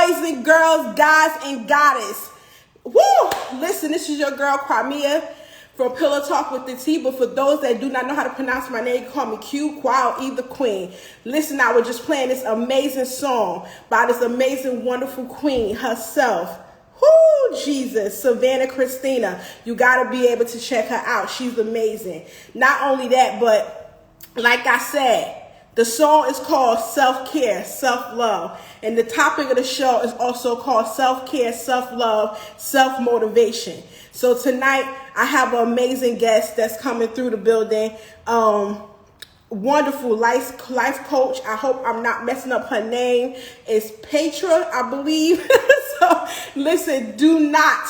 boys and girls, guys and goddess. Woo! Listen, this is your girl Kwamia from Pillow Talk with the T. But for those that do not know how to pronounce my name, call me Q, Qual, either Queen. Listen, I was just playing this amazing song by this amazing, wonderful queen herself. Whoo, Jesus, Savannah Christina. You got to be able to check her out. She's amazing. Not only that, but like I said, the song is called Self-Care, Self-Love. And the topic of the show is also called Self-Care, Self-Love, Self-Motivation. So tonight, I have an amazing guest that's coming through the building. Wonderful life coach. I hope I'm not messing up her name. It's Petra, I believe. So listen, do not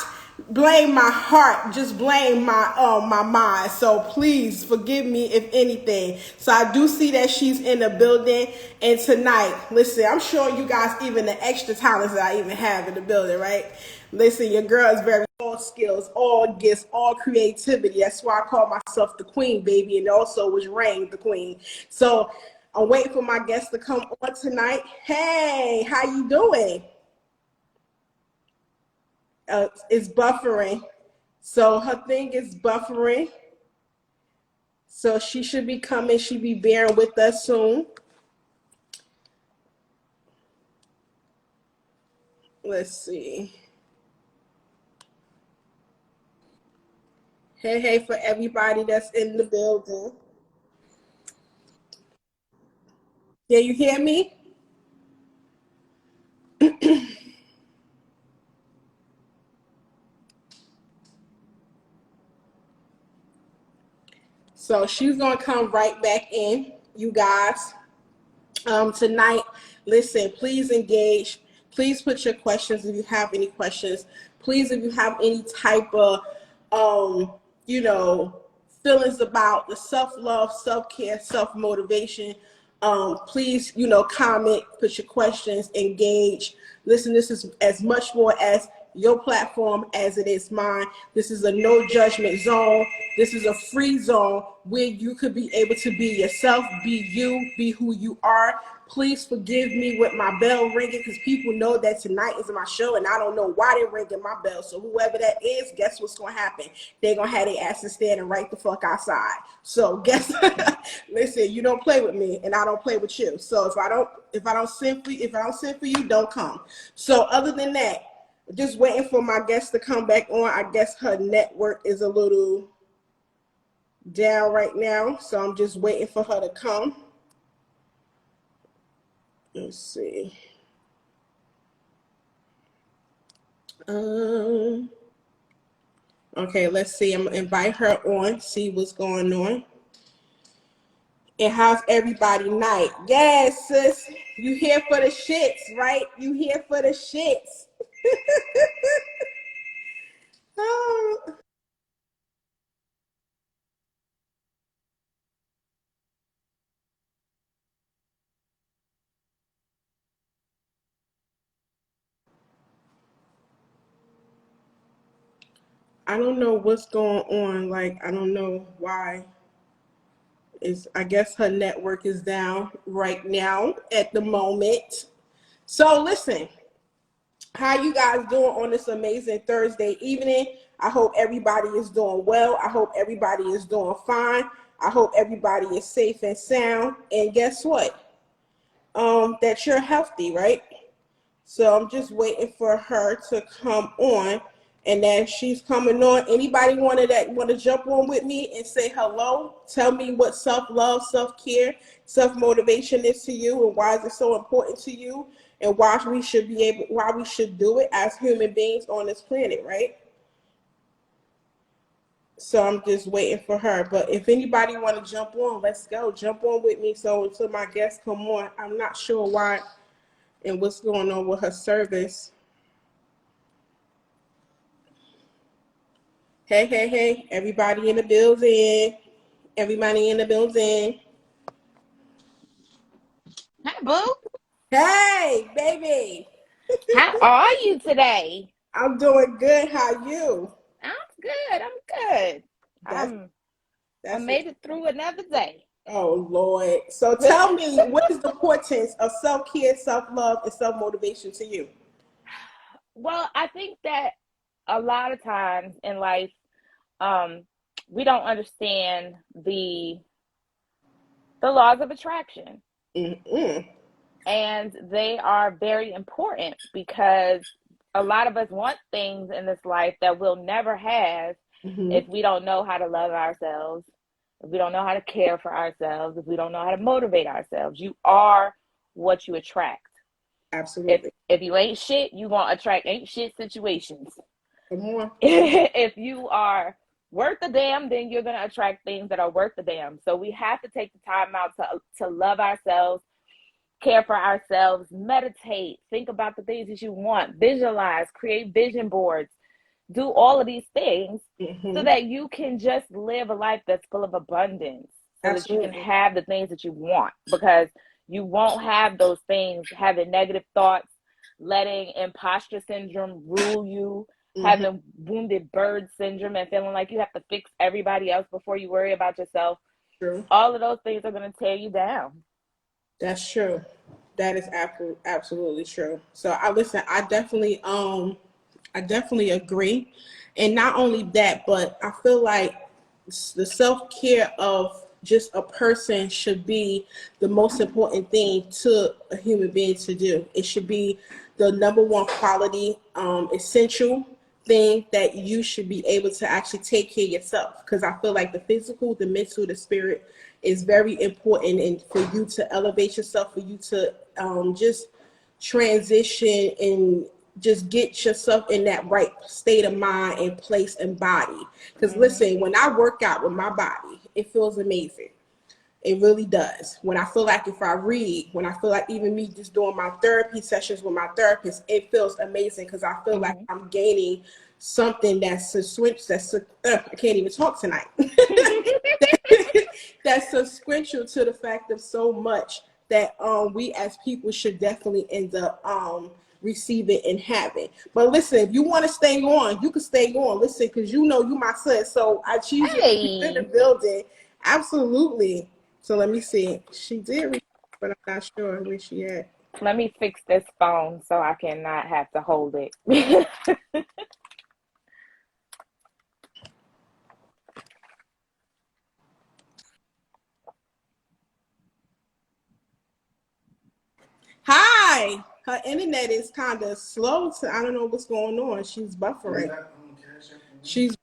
blame my heart, just blame my mind. So please forgive me if anything. So I do see that she's in the building, and tonight, listen, I'm showing you guys even the extra talents that I even have in the building, right? Listen, your girl is very all skills, all gifts, all creativity. That's why I call myself the queen, baby, and also was Rain the queen. So I'm waiting for my guest to come on tonight. Hey, how you doing? It's buffering. So her thing is buffering. So she should be coming. She'll be bearing with us soon. Let's see. Hey, for everybody that's in the building. Can you hear me? So she's going to come right back in, you guys. Tonight, listen, please engage. Please put your questions if you have any questions. Please, if you have any type of, you know, feelings about the self-love, self-care, self-motivation, please, you know, comment, put your questions, engage. Listen, this is as much more as your platform as it is mine. This is a no judgment zone. This is a free zone where you could be able to be yourself, be you, be who you are. Please forgive me with my bell ringing, because people know that tonight is my show and I don't know why they're ringing my bell. So whoever that is, guess what's going to happen? They're going to have their asses standing right the fuck outside. So guess, listen, you don't play with me and I don't play with you. So if I don't send for you, don't come. So other than that, just waiting for my guest to come back on. I guess her network is a little down right now, so I'm just waiting for her to come. Let's see. Okay, let's see. I'm gonna invite her on, see what's going on. And how's everybody night? Yes, sis. You here for the shits, right? You here for the shits. Oh. I don't know what's going on. Like, I don't know why. I guess her network is down right now at the moment. So listen, how you guys doing on this amazing Thursday evening? I hope everybody is doing well. I hope everybody is doing fine. I hope everybody is safe and sound. And guess what? That you're healthy, right? So I'm just waiting for her to come on. And then she's coming on. Anybody want to jump on with me and say hello? Tell me what self-love, self-care, self-motivation is to you, and why is it so important to you, and why we should do it as human beings on this planet, right? So I'm just waiting for her. But if anybody want to jump on, let's go. Jump on with me. So until my guests come on, I'm not sure why and what's going on with her service. Hey, everybody in the building. Everybody in the building. Hi, boo. Hey, baby. How are you today? I'm doing good. How you? I'm good. I'm good. That's I that's made it through another day. Oh Lord. So tell me, what is the importance of self-care, self-love, and self-motivation to you? Well, I think that a lot of times in life, um, we don't understand the laws of attraction. Mm-mm. And they are very important because a lot of us want things in this life that we'll never have Mm-hmm. if we don't know how to love ourselves, if we don't know how to care for ourselves, if we don't know how to motivate ourselves. You are what you attract. If Absolutely. if you ain't shit, you gonna attract ain't shit situations. Come on. If you are worth a damn, then you're gonna attract things that are worth a damn. So we have to take the time out to love ourselves, care for ourselves, meditate, think about the things that you want, visualize, create vision boards, do all of these things so Mm-hmm. that you can just live a life that's full of abundance, so that you can Absolutely. have the things that you want, because you won't have those things having negative thoughts, letting imposter syndrome rule you, Mm-hmm. having wounded bird syndrome and feeling like you have to fix everybody else before you worry about yourself. True. All of those things are going to tear you down. That's true. That is absolutely true. So I listen. I definitely agree, and not only that, but I feel like the self care of just a person should be the most important thing to a human being to do. It should be the number one quality, essential thing that you should be able to actually take care of yourself. Because I feel like the physical, the mental, the spirit is very important, and for you to elevate yourself, for you to just transition and just get yourself in that right state of mind and place and body. Because Mm-hmm. listen, when I work out with my body, it feels amazing. It really does. When I feel like if I read, when I feel like even me just doing my therapy sessions with my therapist, it feels amazing because I feel like Mm-hmm. I'm gaining something that's a switch. I can't even talk tonight. That's substantial to the fact of so much that we as people should definitely end up receiving and having. But listen, if you want to stay on, you can stay on. Listen, because you know you my son, so I choose you in the Hey, building. Absolutely. So let me see. She did, but I'm not sure where she at. let me fix this phone so I cannot have to hold it. Hi. Her internet is kind of slow. So I don't know what's going on. She's buffering. She's.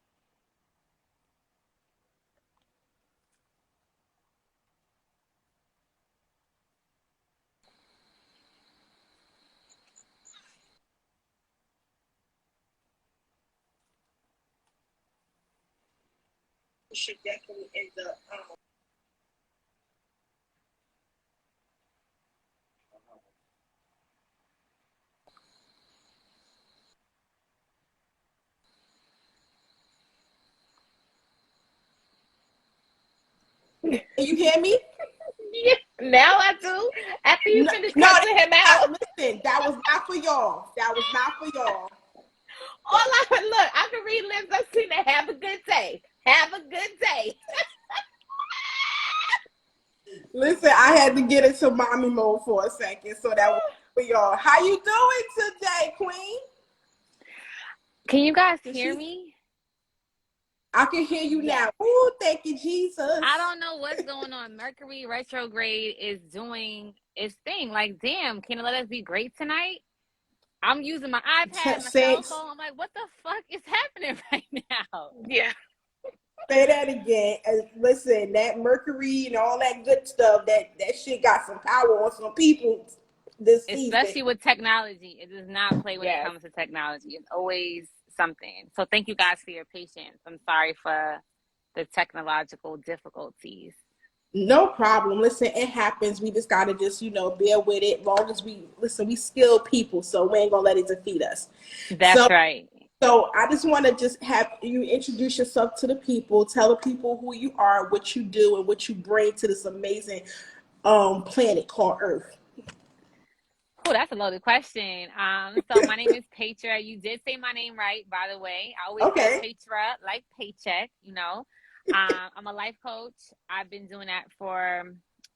Should definitely end up. Can you hear me? Yeah, now I do. After you No, finish no. cussing him out, Listen, that was not for y'all. That was not for y'all. all I look, I can read lips. I've seen that. Have a good day. Have a good day. Listen, I had to get into mommy mode for a second, so that was for y'all. How you doing today, Queen? Can you guys hear She, me? I can hear you Yes. now. Ooh, thank you, I Jesus. don't know what's going on. Mercury retrograde is doing its thing. Like, damn, can it let us be great tonight? I'm using my iPad, my cell Say, phone. I'm like, what the fuck is happening right now? Yeah. say that again. Listen, that Mercury and all that good stuff, that shit got some power on some people this season. Especially with technology. It does not play when it Yes. comes to technology. It's always something. So thank you guys for your patience. I'm sorry for the technological difficulties. No problem. Listen, it happens. We just gotta just, bear with it. Long as we listen, we skilled people, so we ain't gonna let it defeat us. So That's right. so I just want to just have you introduce yourself to the people, tell the people who you are, what you do, and what you bring to this amazing planet called Earth. Oh, that's a loaded question. So my name is Petra. You did say my name right, by the way. I always say Okay. Petra, like paycheck, you know. I'm a life coach. I've been doing that for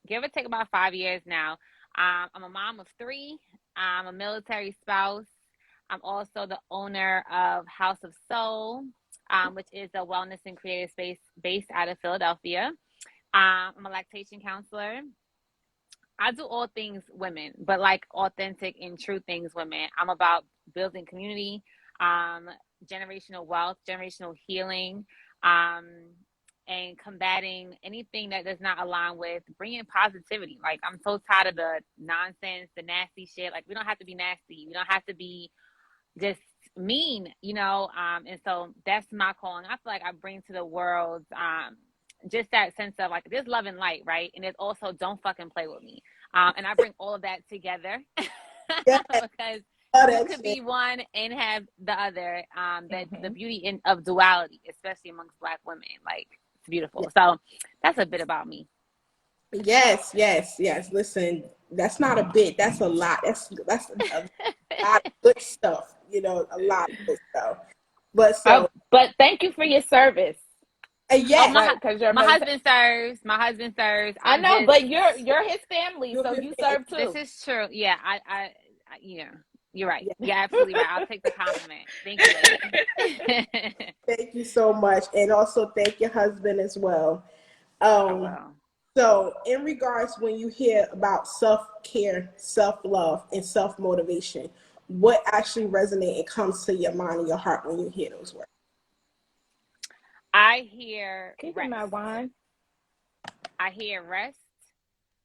give or take about 5 years now. I'm a mom of three. I'm a military spouse. I'm also the owner of House of Soul, which is a wellness and creative space based out of Philadelphia. I'm a lactation counselor. I do all things women, but like authentic and true things women. I'm about building community, generational wealth, generational healing, and combating anything that does not align with bringing positivity. Like, I'm so tired of the nonsense, the nasty shit. Like, we don't have to be nasty. We don't have to be just mean, and so that's my calling. I feel like I bring to the world just that sense of like, there's love and light, right? And there's also don't fucking play with me. And I bring all of that together because you could be one and have the other. That the beauty of duality, especially amongst Black women, like, it's beautiful. So that's a bit about me. Yes. Listen, that's not a bit. That's a lot. That's a lot of good stuff. A lot of good stuff. But thank you for your service. Yeah, my husband serves. My husband serves. I know, but you're his family, so you serve too. This is true. Yeah, I you're right. Yeah. You're absolutely right. I'll take the compliment. Thank you. Thank you so much, and also thank your husband as well. So, in regards, when you hear about self-care, self-love, and self-motivation, what actually resonates and comes to your mind and your heart when you hear those words? I hear Keeping my wine. I hear rest.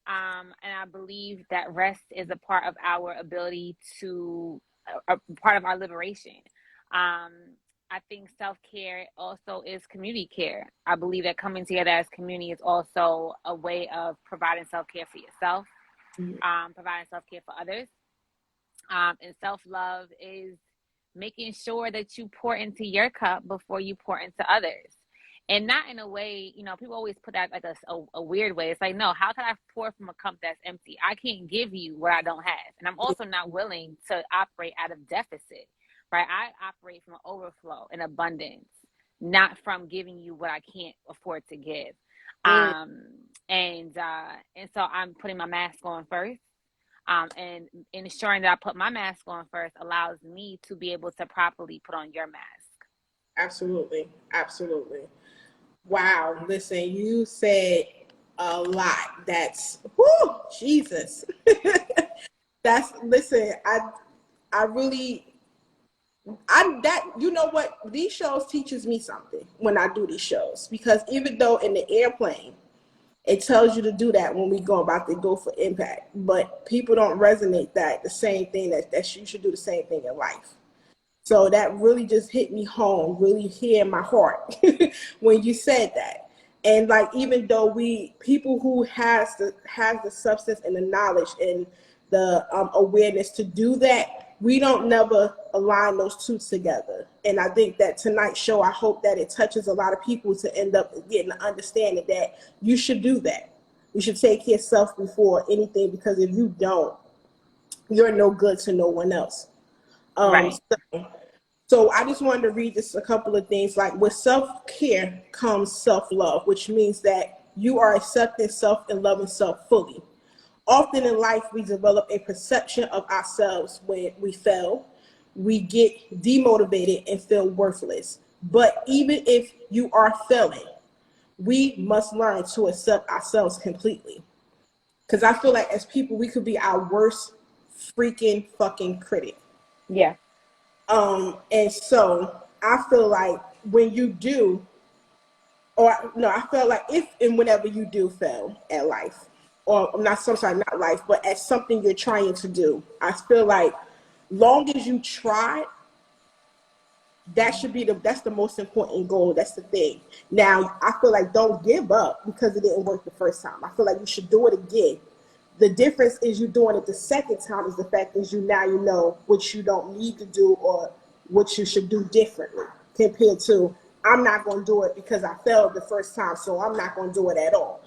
And I believe that rest is a part of our ability to, a part of our liberation. I think self-care also is community care. I believe that coming together as community is also a way of providing self-care for yourself, providing self-care for others. And self-love is making sure that you pour into your cup before you pour into others. And not in a way, people always put that like a weird way. It's like, no, how can I pour from a cup that's empty? I can't give you what I don't have. And I'm also not willing to operate out of deficit, right? I operate from an overflow and abundance, not from giving you what I can't afford to give. And so I'm putting my mask on first. And ensuring that I put my mask on first allows me to be able to properly put on your mask. Absolutely. Wow. Listen, you said a lot. That's, whoo, Jesus. Listen, you know what? These shows teaches me something when I do these shows, because even though in the airplane, it tells you to do that when we about to go for impact, but people don't resonate that the same thing that you should do the same thing in life. So that really just hit me home, really here in my heart when you said that. And like, even though people who has the substance and the knowledge and the awareness to do that, we don't never align those two together. And I think that tonight's show, I hope that it touches a lot of people to end up getting the understanding that you should do that. You should take care of yourself before anything, because if you don't, you're no good to no one else. Right. So I just wanted to read just a couple of things. Like, with self-care comes self-love, which means that you are accepting self and loving self fully. Often in life, we develop a perception of ourselves when we fail. We get demotivated and feel worthless. But even if you are failing, we must learn to accept ourselves completely. Because I feel like as people, we could be our worst freaking fucking critic. Yeah. And so I feel like when you do, I feel like if and whenever you do fail at life, or not life, but at something you're trying to do, I feel like long as you try, that's the most important goal. That's the thing. Now, I feel like don't give up because it didn't work the first time. I feel like you should do it again. The difference is you doing it the second time is the fact is you know what you don't need to do or what you should do differently, compared to I'm not going to do it because I failed the first time, so I'm not going to do it at all.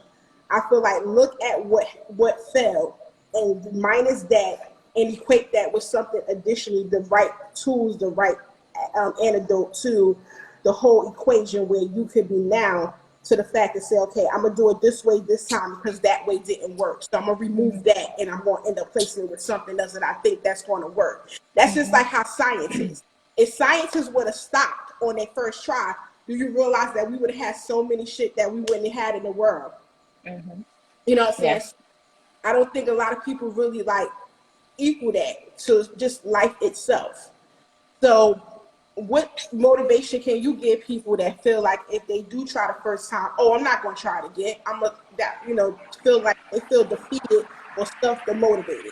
I feel like look at what failed and minus that and equate that with something additionally, the right tools, the right antidote to the whole equation where you could be now to the fact to say, okay, I'm gonna do it this way this time because that way didn't work. So I'm gonna remove that and I'm gonna end up placing it with something else that I think that's gonna work. That's just like how science is. If scientists would have stopped on their first try, do you realize that we would have had so many shit that we wouldn't have had in the world? You know what I'm saying? Yeah. I don't think a lot of people really like equal that to just life itself. So what motivation can you give people that feel like if they do try the first time, oh, I'm not going to try it again. I'm a, that, you know, feel like they feel defeated or stuff demotivated.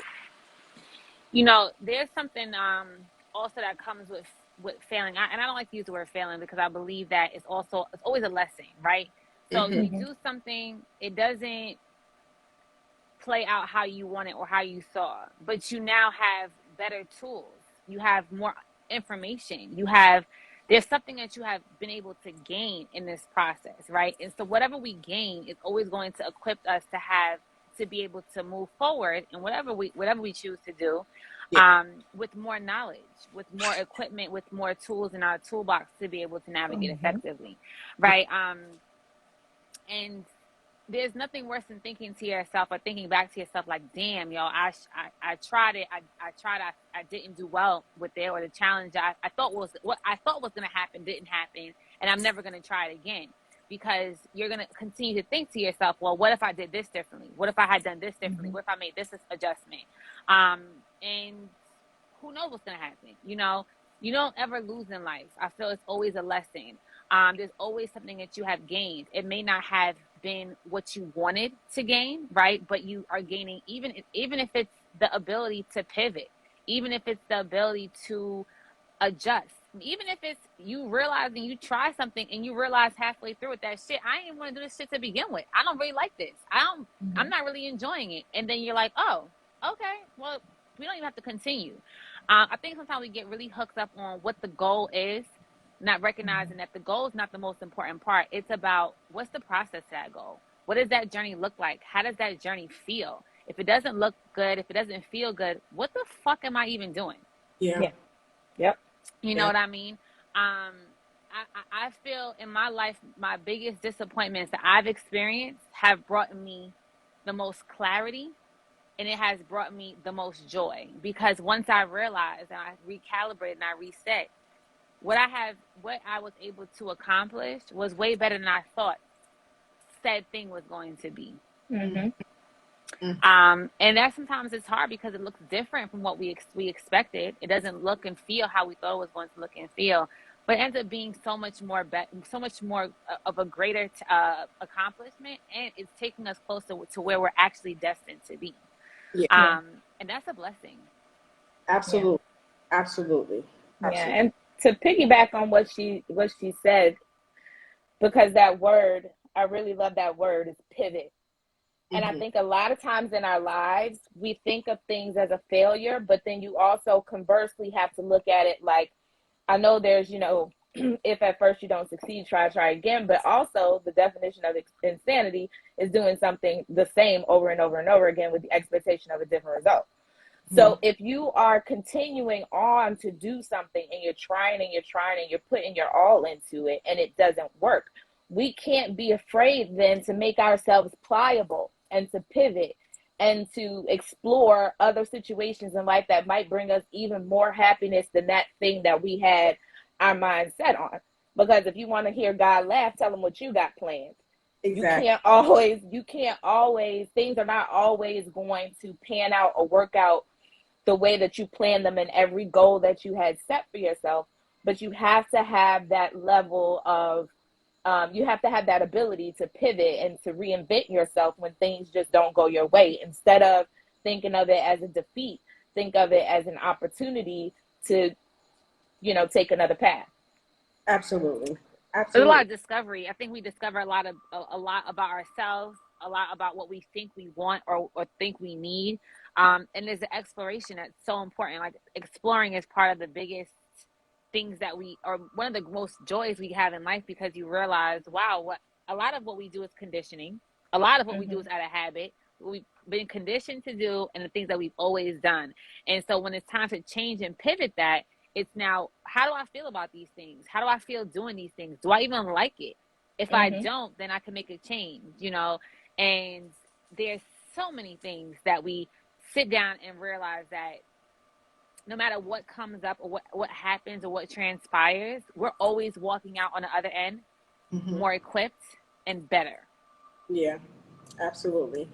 You know, there's something also that comes with failing. And I don't like to use the word failing because I believe that it's always a lesson, right? So if you do something, it doesn't play out how you want it or how you saw, but you now have better tools. You have more information. There's something that you have been able to gain in this process, right? And so whatever we gain is always going to equip us to be able to move forward in whatever we choose to do, with more knowledge, with more equipment, with more tools in our toolbox to be able to navigate effectively, right? And there's nothing worse than thinking to yourself or thinking back to yourself like, damn, yo, I tried it. I didn't do well with it, or the challenge I thought was what I thought was going to happen didn't happen, and I'm never going to try it again, because you're going to continue to think to yourself, well, what if I did this differently? What if I had done this differently? What if I made this adjustment? And who knows what's going to happen? You know, you don't ever lose in life. I feel it's always a lesson. There's always something that you have gained. It may not have been what you wanted to gain, right? But you are gaining, even if it's the ability to pivot, even if it's the ability to adjust, even if it's you realizing you try something and you realize halfway through it that shit, I didn't want to do this shit to begin with. I don't really like this. I'm not really enjoying it. And then you're like, oh, okay, well, we don't even have to continue. I think sometimes we get really hooked up on what the goal is, not recognizing that the goal is not the most important part. It's about what's the process to that goal. What does that journey look like? How does that journey feel? If it doesn't look good, if it doesn't feel good, what the fuck am I even doing? Yeah. Yep. You know what I mean? I feel in my life, my biggest disappointments that I've experienced have brought me the most clarity, and it has brought me the most joy, because once I realized and I recalibrated and I reset, what I was able to accomplish was way better than I thought said thing was going to be. And that sometimes it's hard because it looks different from what we expected. It doesn't look and feel how we thought it was going to look and feel, but it ends up being so much more of a greater accomplishment, and it's taking us closer to where we're actually destined to be. And that's a blessing. Absolutely. Absolutely. Yeah, and to piggyback on what she said, because that word, I really love that word, is pivot. And I think a lot of times in our lives, we think of things as a failure, but then you also conversely have to look at it like, I know there's, you know, if at first you don't succeed, try again. But also the definition of insanity is doing something the same over and over and over again with the expectation of a different result. So if you are continuing on to do something and you're trying and you're putting your all into it and it doesn't work, we can't be afraid then to make ourselves pliable and to pivot and to explore other situations in life that might bring us even more happiness than that thing that we had our mind set on. Because if you want to hear God laugh, tell him what you got planned. Exactly. You can't always, things are not always going to pan out or work out the way that you plan them in every goal that you had set for yourself. But you have to have that level of, you have to have that ability to pivot and to reinvent yourself when things just don't go your way. Instead of thinking of it as a defeat, think of it as an opportunity to, you know, take another path. Absolutely. There's a lot of discovery. I think we discover a lot about ourselves, a lot about what we think we want or think we need. And there's the exploration that's so important. Like exploring is part of the biggest things that or one of the most joys we have in life, because you realize, wow, a lot of what we do is conditioning. A lot of what we do is out of habit. We've been conditioned to do, and the things that we've always done. And so when it's time to change and pivot that, it's now, how do I feel about these things? How do I feel doing these things? Do I even like it? If I don't, then I can make a change, you know. And there's so many things that we sit down and realize that no matter what comes up or what happens or what transpires, we're always walking out on the other end more equipped and better. Yeah, absolutely.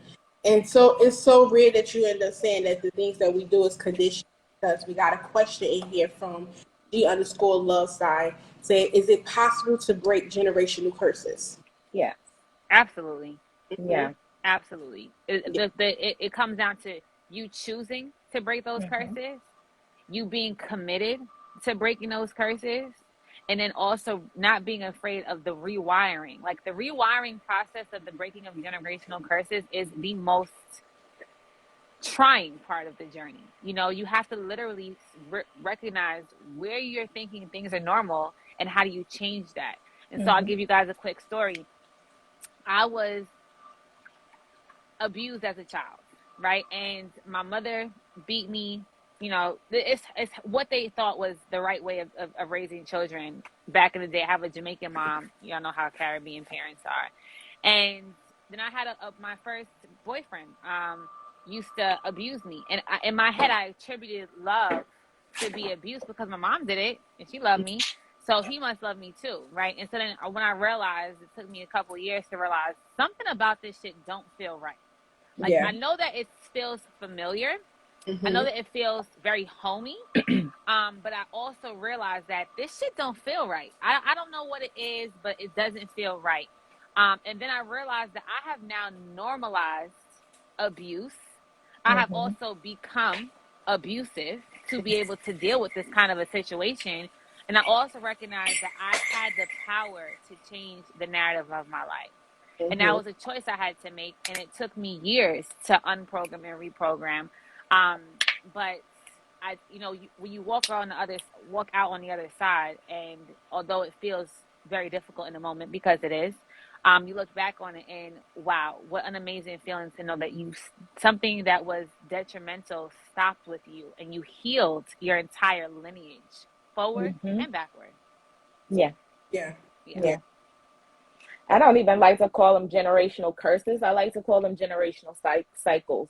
And so it's so rare that you end up saying that the things that we do is conditioned, because we got a question in here from G_love side saying, is it possible to break generational curses? Yeah. Absolutely. Yeah. Absolutely. It comes down to you choosing to break those curses, you being committed to breaking those curses, and then also not being afraid of the rewiring. Like the rewiring process of the breaking of generational curses is the most trying part of the journey. You know, you have to literally recognize where you're thinking things are normal and how do you change that. And so I'll give you guys a quick story. I was abused as a child, right? And my mother beat me. You know, it's what they thought was the right way of raising children back in the day. I have a Jamaican mom. Y'all know how Caribbean parents are. And then I had my first boyfriend used to abuse me. And in my head, I attributed love to be abused because my mom did it and she loved me. So he must love me too, right? And so then when I realized, it took me a couple of years to realize something about this shit don't feel right. Like, I know that it feels familiar. I know that it feels very homey. But I also realized that this shit don't feel right. I don't know what it is, but it doesn't feel right. And then I realized that I have now normalized abuse. I have also become abusive to be able to deal with this kind of a situation. And I also recognize that I had the power to change the narrative of my life. And that was a choice I had to make. And it took me years to unprogram and reprogram. But when you walk out on the other side, and although it feels very difficult in the moment, because it is, you look back on it and wow, what an amazing feeling to know that something that was detrimental stopped with you and you healed your entire lineage forward and backward. Yeah. Yeah. I don't even like to call them generational curses. I like to call them generational cycles.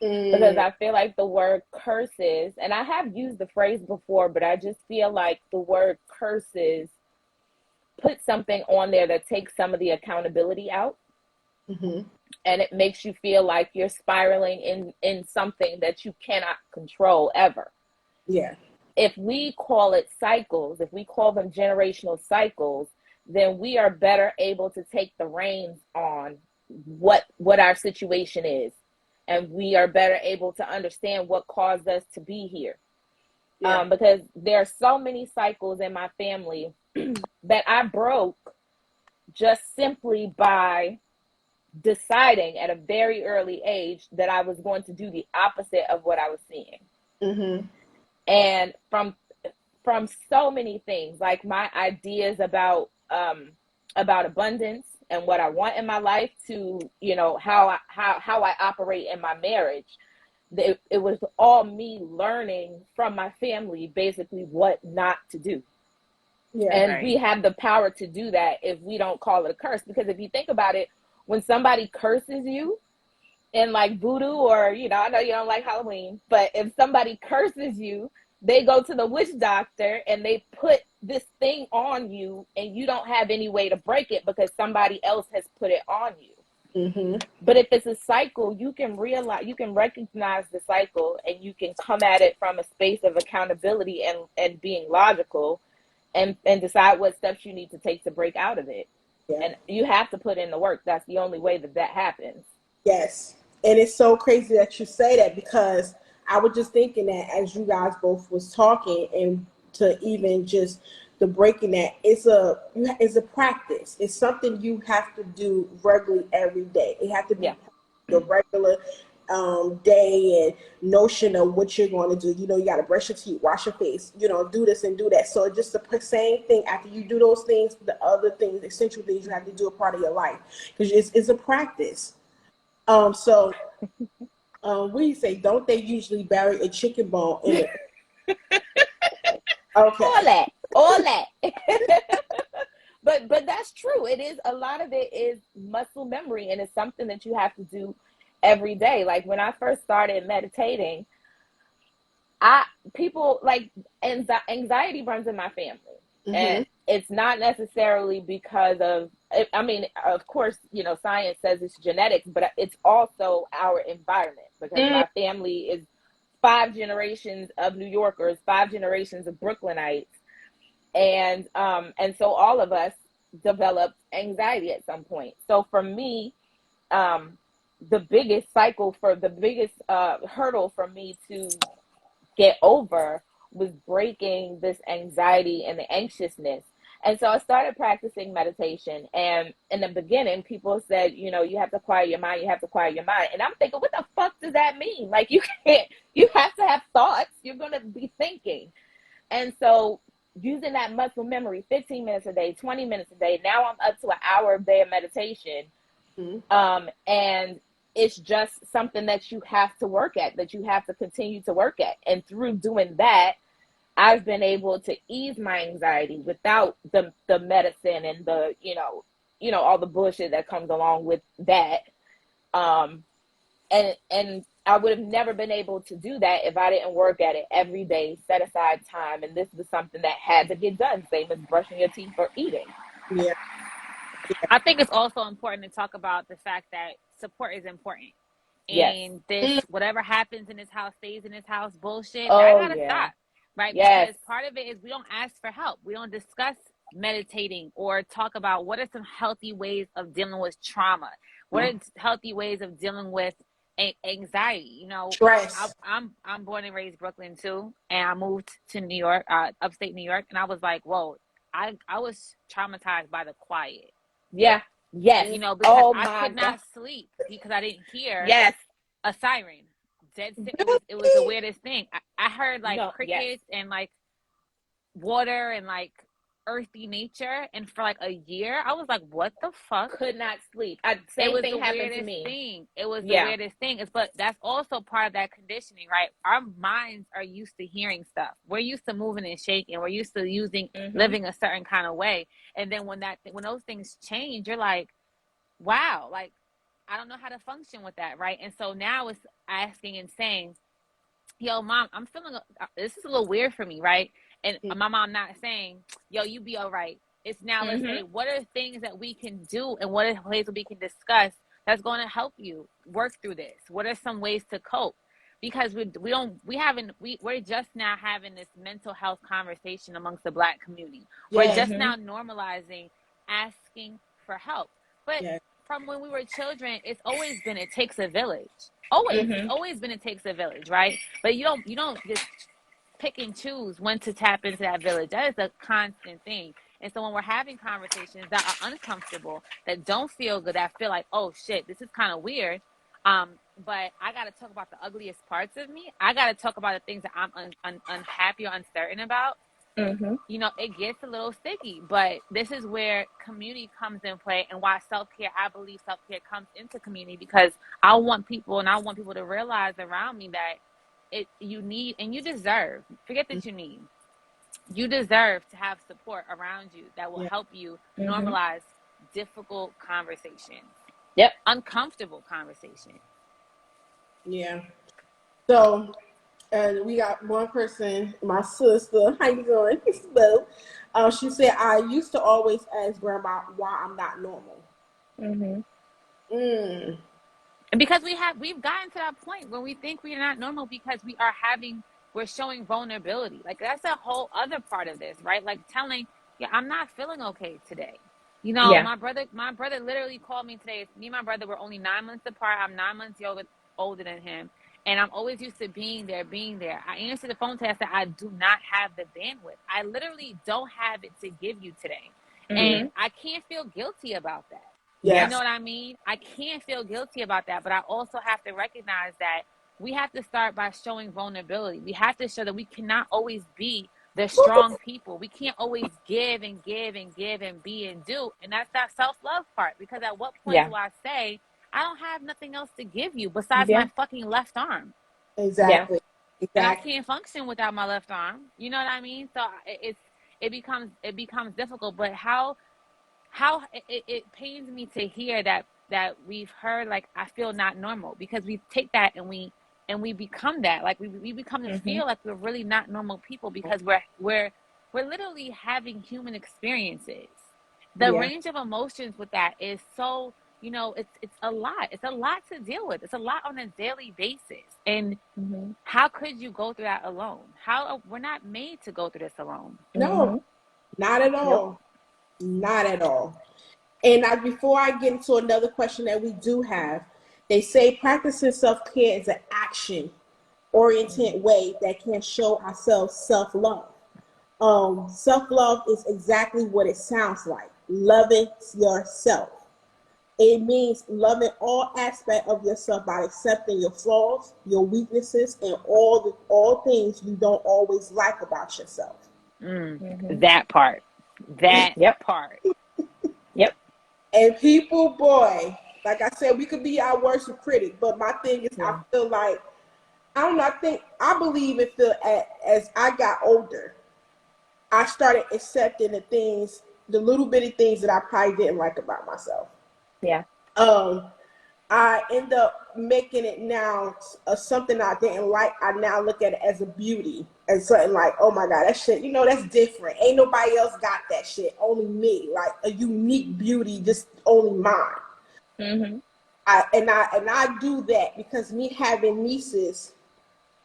Because I feel like the word curses, and I have used the phrase before, but I just feel like the word curses put something on there that takes some of the accountability out. And it makes you feel like you're spiraling in something that you cannot control ever. Yeah. If we call it cycles, if we call them generational cycles, then we are better able to take the reins on what our situation is. And we are better able to understand what caused us to be here. Because there are so many cycles in my family that I broke just simply by deciding at a very early age that I was going to do the opposite of what I was seeing. And from so many things, like my ideas about abundance and what I want in my life, to how I operate in my marriage, it was all me learning from my family basically what not to do. And we have the power to do that if we don't call it a curse. Because if you think about it, when somebody curses you in like voodoo, or I know you don't like Halloween, but if somebody curses you, they go to the witch doctor and they put this thing on you, and you don't have any way to break it because somebody else has put it on you. But if it's a cycle, you can recognize the cycle, and you can come at it from a space of accountability and being logical, and decide what steps you need to take to break out of it. And you have to put in the work. That's the only way that happens. Yes. And it's so crazy that you say that, because I was just thinking that as you guys both was talking, and to even just the breaking that, it's a practice. It's something you have to do regularly every day. It has to be the regular day and notion of what you're going to do. You got to brush your teeth, wash your face, do this and do that. So just the same thing, after you do those things, the other things, essential things, you have to do a part of your life, because it's a practice. So we say, don't they usually bury a chicken bone in it? Okay. All that. But that's true. It is, a lot of it is muscle memory, and it's something that you have to do every day. Like when I first started meditating, people like anxiety runs in my family. Mm-hmm. And it's not necessarily because of, I mean, of course, science says it's genetics, but it's also our environment, because my family is 5 generations of New Yorkers, 5 generations of Brooklynites. And so all of us developed anxiety at some point. So for me, the biggest hurdle for me to get over was breaking this anxiety and the anxiousness. And so I started practicing meditation. And in the beginning, people said, you have to quiet your mind. You have to quiet your mind. And I'm thinking, what the fuck does that mean? Like, you have to have thoughts. You're going to be thinking. And so using that muscle memory, 15 minutes a day, 20 minutes a day, now I'm up to an hour a day of meditation. And it's just something that you have to work at, that you have to continue to work at. And through doing that, I've been able to ease my anxiety without the medicine and the, all the bullshit that comes along with that. And I would have never been able to do that if I didn't work at it every day, set aside time. And this was something that had to get done, same as brushing your teeth or eating. Yeah. I think it's also important to talk about the fact that support is important. And this, whatever happens in this house stays in this house bullshit, that gotta stop, right? Yes. Because part of it is we don't ask for help. We don't discuss meditating or talk about what are some healthy ways of dealing with trauma. What are healthy ways of dealing with anxiety? Stress. I'm born and raised Brooklyn too, and I moved to New York, upstate New York, and I was like, whoa, I was traumatized by the quiet. Yeah. Yes. Because I could not sleep because I didn't hear a siren. Dead. It was the weirdest thing. I heard like crickets and like water and like earthy nature, and for like a year I was like, what the fuck? Could not sleep. Same thing happened to me. It was the weirdest thing. But that's also part of that conditioning, right? Our minds are used to hearing stuff. We're used to moving and shaking. We're used to living a certain kind of way. And then when those things change, you're like, wow, like I don't know how to function with that, right? And so now it's asking and saying, yo, mom, I'm feeling this is a little weird for me, right? And my mom not saying, yo, you be all right. It's now let's say, what are things that we can do, and what are ways that we can discuss that's going to help you work through this? What are some ways to cope? Because we're just now having this mental health conversation amongst the Black community. We're just now normalizing asking for help. But from when we were children, it's always been, it takes a village. It's always been, it takes a village, right? But you don't just pick and choose when to tap into that village. That is a constant thing. And so when we're having conversations that are uncomfortable, that don't feel good, that feel like, oh shit, this is kind of weird. But I got to talk about the ugliest parts of me. I got to talk about the things that I'm unhappy or uncertain about. It gets a little sticky, but this is where community comes in play, and why I believe self-care comes into community, because I want people to realize around me that you need and you deserve, forget that you deserve to have support around you that will help you normalize difficult conversations. Uncomfortable conversation. So we got one person, my sister. How you doing? So, she said, I used to always ask grandma why I'm not normal. And because we've gotten to that point where we think we're not normal, because we're showing vulnerability. Like that's a whole other part of this, right? Like telling, I'm not feeling okay today. My brother literally called me today. Me and my brother were only 9 months apart. I'm 9 months older than him. And I'm always used to being there. I answered the phone today. I said, I do not have the bandwidth. I literally don't have it to give you today. And I can't feel guilty about that. You know what I mean? I can't feel guilty about that, but I also have to recognize that we have to start by showing vulnerability. We have to show that we cannot always be the strong people. We can't always give and give and give and be and do. And that's that self-love part. Because at what point do I say, I don't have nothing else to give you besides my fucking left arm? Exactly. And I can't function without my left arm. You know what I mean? So it becomes difficult. But how it pains me to hear that we've heard, like, I feel not normal, because we take that and we become that, like we become to feel like we're really not normal people, because we're literally having human experiences. The range of emotions with that is so, it's a lot. It's a lot to deal with. It's a lot on a daily basis. And how could you go through that alone? We're not made to go through this alone. No, not at all. Not at all. And before I get into another question that we do have, they say practicing self-care is an action-oriented way that can show ourselves self-love. Self-love is exactly what it sounds like. Loving yourself. It means loving all aspects of yourself by accepting your flaws, your weaknesses, and all things you don't always like about yourself. That part. That part. Yep. And people, boy, like I said, we could be our worst critic, but my thing is, I feel like, I don't know, I believe it feel as I got older, I started accepting the little bitty things that I probably didn't like about myself. Yeah. I end up making it now something I didn't like. I now look at it as a beauty, as something like, oh my God, that shit, that's different. Ain't nobody else got that shit. Only me, like a unique beauty, just only mine. I do that because me having nieces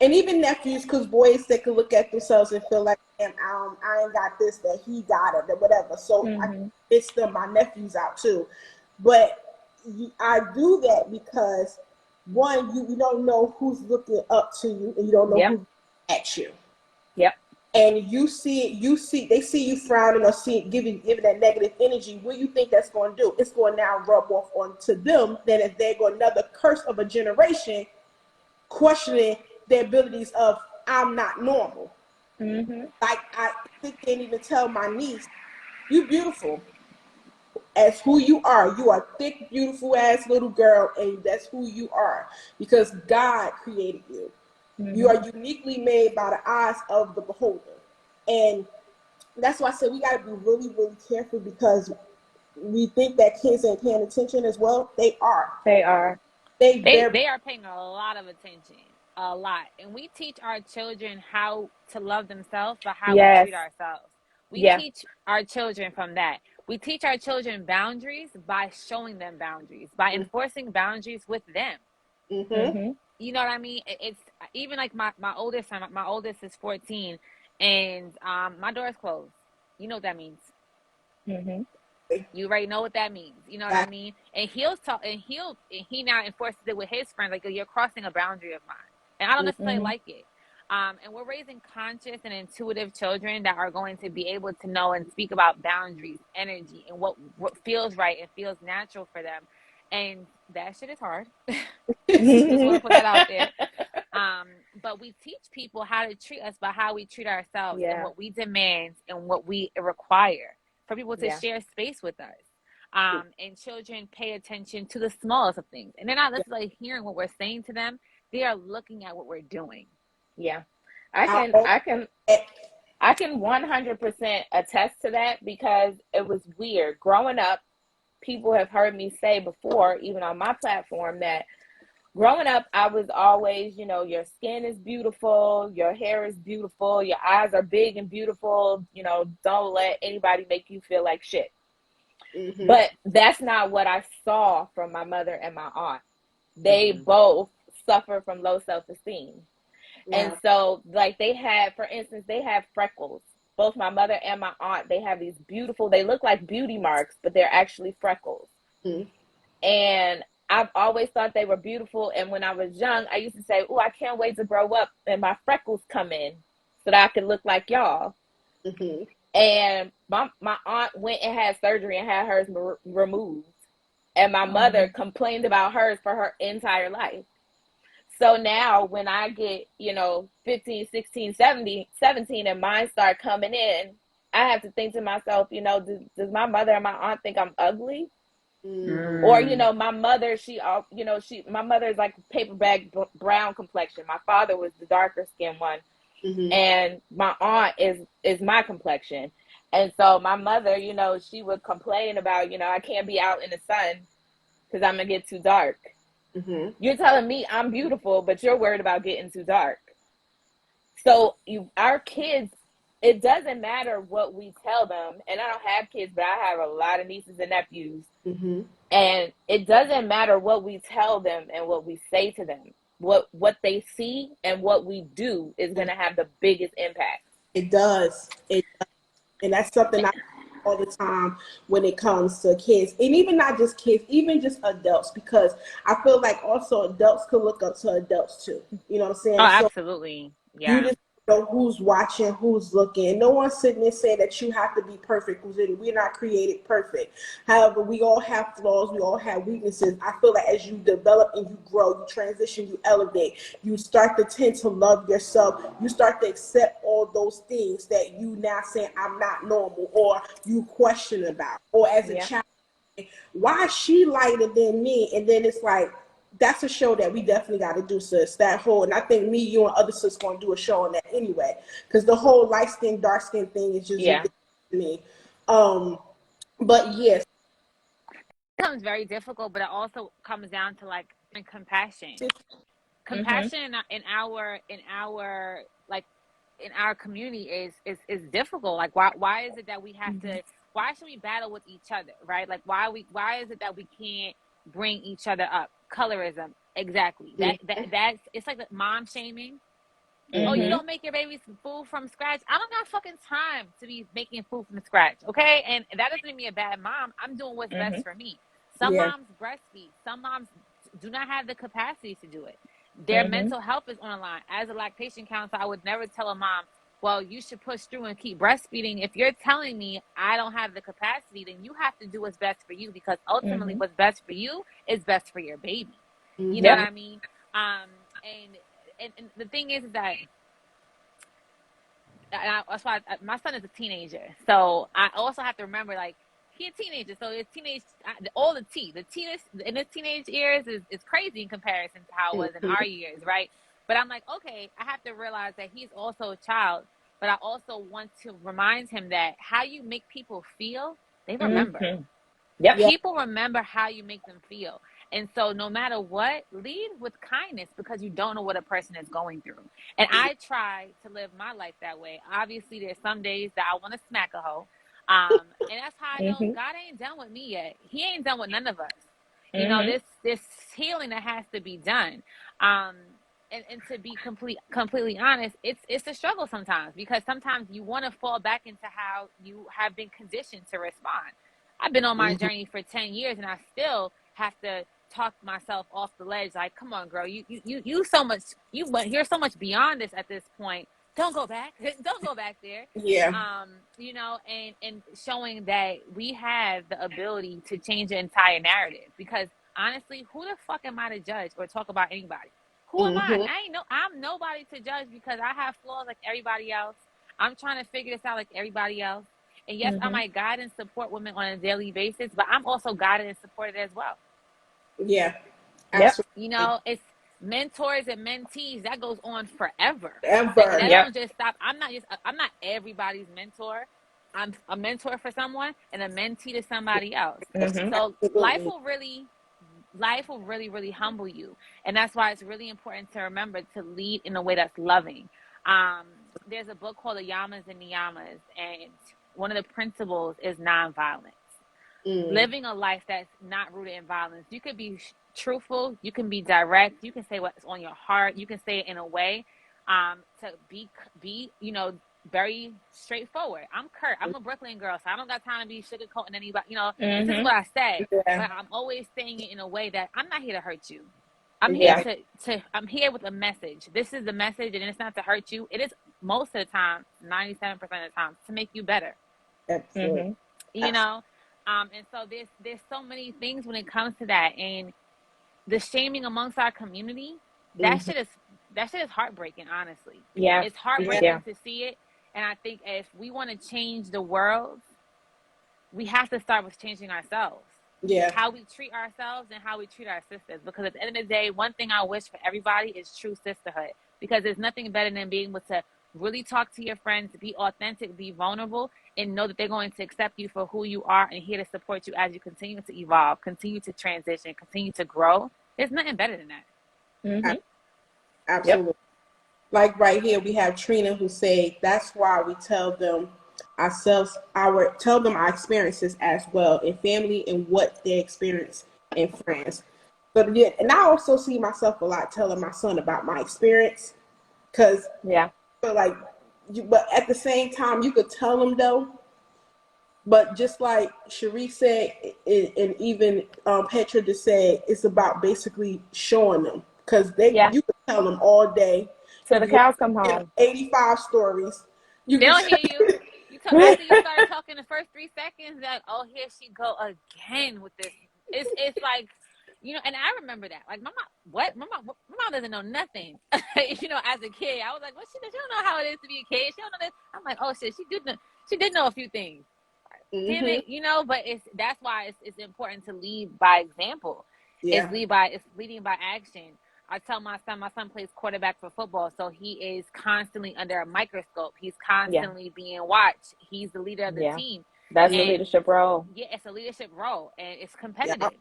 and even nephews, because boys, they can look at themselves and feel like, damn, I ain't got this, that he got it, or whatever. So I bitch them, my nephews out too. But I do that because, one, you don't know who's looking up to you, and you don't know who's at you. Yep. And they see you frowning or giving that negative energy. What do you think that's going to do? It's going to now rub off onto them. Then if they go another curse of a generation, questioning their abilities of, I'm not normal. Like, I can't even tell my niece, you beautiful as who you are. You are thick, beautiful ass little girl, and that's who you are because God created you. You are uniquely made by the eyes of the beholder. And that's why I said we got to be really, really careful, because we think that kids ain't paying attention as well. They are. They are. They are paying a lot of attention. A lot. And we teach our children how to love themselves, but how we treat ourselves. We teach our children from that. We teach our children boundaries by showing them boundaries, by enforcing boundaries with them. You know what I mean? It's even like my oldest son. My oldest is 14, and my door is closed. You know what that means. You already know what that means. You know what I mean? And he'll talk, and he now enforces it with his friends. Like, you're crossing a boundary of mine, and I don't necessarily like it. And we're raising conscious and intuitive children that are going to be able to know and speak about boundaries, energy, and what feels right and feels natural for them. And that shit is hard. Just want to put that out there. But we teach people how to treat us by how we treat ourselves and what we demand and what we require for people to share space with us. And children pay attention to the smallest of things. And they're not necessarily hearing what we're saying to them. They are looking at what we're doing. Yeah. I can 100% attest to that, because it was weird. Growing up, people have heard me say before, even on my platform, that growing up, I was always, your skin is beautiful, your hair is beautiful, your eyes are big and beautiful, don't let anybody make you feel like shit. But that's not what I saw from my mother and my aunt. They both suffer from low self-esteem. And so, like, for instance, they have freckles. Both my mother and my aunt, they have these beautiful, they look like beauty marks, but they're actually freckles. And I've always thought they were beautiful. And when I was young, I used to say, oh, I can't wait to grow up and my freckles come in so that I can look like y'all. And my aunt went and had surgery and had hers removed. And my mother complained about hers for her entire life. So now when I get, 15, 16, 17 and mine start coming in, I have to think to myself, does my mother and my aunt think I'm ugly? Or, my mother, my mother is like paper bag brown complexion. My father was the darker skinned one. And my aunt is my complexion. And so my mother, you know, she would complain about, you know, I can't be out in the sun because I'm gonna get too dark. Mm-hmm. You're telling me I'm beautiful, but you're worried about getting too dark. So our kids, it doesn't matter what we tell them. And I don't have kids, but I have a lot of nieces and nephews. Mm-hmm. And it doesn't matter what we tell them and what we say to them. What they see and what we do is going to have the biggest impact. It does. And that's something I all the time when it comes to kids, and even not just kids, even just adults, because I feel like also adults could look up to adults too. You know what I'm Oh, saying? So absolutely. you Yeah. just know who's watching, who's looking. No one's sitting there saying that you have to be perfect. We're not created perfect. However, we all have flaws. We all have weaknesses. I feel like as you develop and you grow, you transition, you elevate, you start to tend to love yourself. You start to accept all those things that you now saying I'm not normal, or you question about, or as a Yeah. child, why is she lighter than me? And then it's like, that's a show that we definitely got to do, sis. That whole, and I think me, you, and other sis going to do a show on that anyway, because the whole light skin, dark skin thing is just Yeah. ridiculous to me. But yes, It becomes very difficult, but it also comes down to like compassion. Mm-hmm. Compassion in our like in our community is difficult. Like why is it that we have to, why should we battle with each other, right? Like why is it that we can't bring each other up? Colorism, exactly. That's it's like the mom shaming. Oh, you Mm-hmm. don't make your baby food from scratch. I don't got fucking time to be making food from scratch, okay? And that doesn't make me a bad mom. I'm doing what's Mm-hmm. best for me. Some yeah, moms breastfeed. Some moms do not have the capacity to do it. Their Mm-hmm. mental health is on the line. As a lactation counselor, I would never tell a mom, well, you should push through and keep breastfeeding. If you're telling me I don't have the capacity, then you have to do what's best for you, because ultimately Mm-hmm. what's best for you is best for your baby. You know what Yep. mm-hmm. I mean? And the thing is that that's why my son is a teenager, so I also have to remember, like, he's a teenager, so it's teenage, all the tea in his teenage years is crazy in comparison to how it was in Mm-hmm. our years, right? But I'm like, okay, I have to realize that he's also a child, but I also want to remind him that how you make people feel, they remember. Mm-hmm. Yep. Yeah, People remember how you make them feel. And so no matter what, lead with kindness, because you don't know what a person is going through. And I try to live my life that way. Obviously, there's some days that I want to smack a hoe. And that's how I know Mm-hmm. God ain't done with me yet. He ain't done with none of us. You know, Mm-hmm. this healing that has to be done. Um, and to be completely honest, it's a struggle sometimes, because sometimes you want to fall back into how you have been conditioned to respond. I've been on my mm-hmm. journey for 10 years, and I still have to talk myself off the ledge. Like, come on, girl, you so much, you're so much beyond this at this point. Don't go back. Don't go back there. Yeah, You know, and showing that we have the ability to change the entire narrative. Because honestly, who the fuck am I to judge or talk about anybody? Who am I? mm-hmm. I'm nobody to judge, because I have flaws like everybody else. I'm trying to figure this out like everybody else. And yes, I Mm-hmm. might guide and support women on a daily basis, but I'm also guided and supported as well. Yeah, Yep. You absolutely. know, it's mentors and mentees that goes on forever. That Ever. Yep. don't just stop. I'm not everybody's mentor. I'm a mentor for someone and a mentee to somebody else. Mm-hmm. So Absolutely. life will really, really humble you. And that's why it's really important to remember to lead in a way that's loving. Um, there's a book called The Yamas and Niyamas, and one of the principles is nonviolence. Mm. Living a life that's not rooted in violence. You could be truthful, you can be direct, you can say what's on your heart, you can say it in a way to be very straightforward. I'm Kurt. I'm a Brooklyn girl, so I don't got time to be sugarcoating anybody. This is Mm-hmm. what I say, Yeah, but I'm always saying it in a way that I'm not here to hurt you. I'm here Yeah. to I'm here with a message. This is the message, and it's not to hurt you. It is most of the time, 97% of the time, to make you better. absolutely. Mm-hmm. You know, and so there's so many things when it comes to that, and the shaming amongst our community. That Mm-hmm. shit is that shit is heartbreaking. Honestly, Yeah. it's Yeah, heartbreaking Yeah. to see it. And I think if we want to change the world, we have to start with changing ourselves, yeah, how we treat ourselves and how we treat our sisters. Because at the end of the day, one thing I wish for everybody is true sisterhood. Because there's nothing better than being able to really talk to your friends, be authentic, be vulnerable, and know that they're going to accept you for who you are and here to support you as you continue to evolve, continue to transition, continue to grow. There's nothing better than that. Mm-hmm. Absolutely. Yep. Like right here, we have Trina who say that's why we tell them our experiences as well in family and what they experience in friends. But yeah, and I also see myself a lot telling my son about my experience because Yeah. like but at the same time you could tell them though. But just like Cherie said, and even Petra just said, it's about basically showing them because Yeah. you could tell them all day. Till the cows come home. 85 stories. You They can don't hear you. After you start talking the first 3 seconds, like, oh, here she go again with this. It's like, and I remember that. Like, my mom, what? My mom doesn't know nothing. As a kid, I was like, what? She don't know how it is to be a kid. She don't know this. I'm like, oh shit, she did know a few things. Damn it, but that's why it's important to lead by example. Yeah. It's leading by action. I tell my son plays quarterback for football, so he is constantly under a microscope. He's constantly being watched. He's the leader of the team. That's a leadership role. Yeah, it's a leadership role, and it's competitive,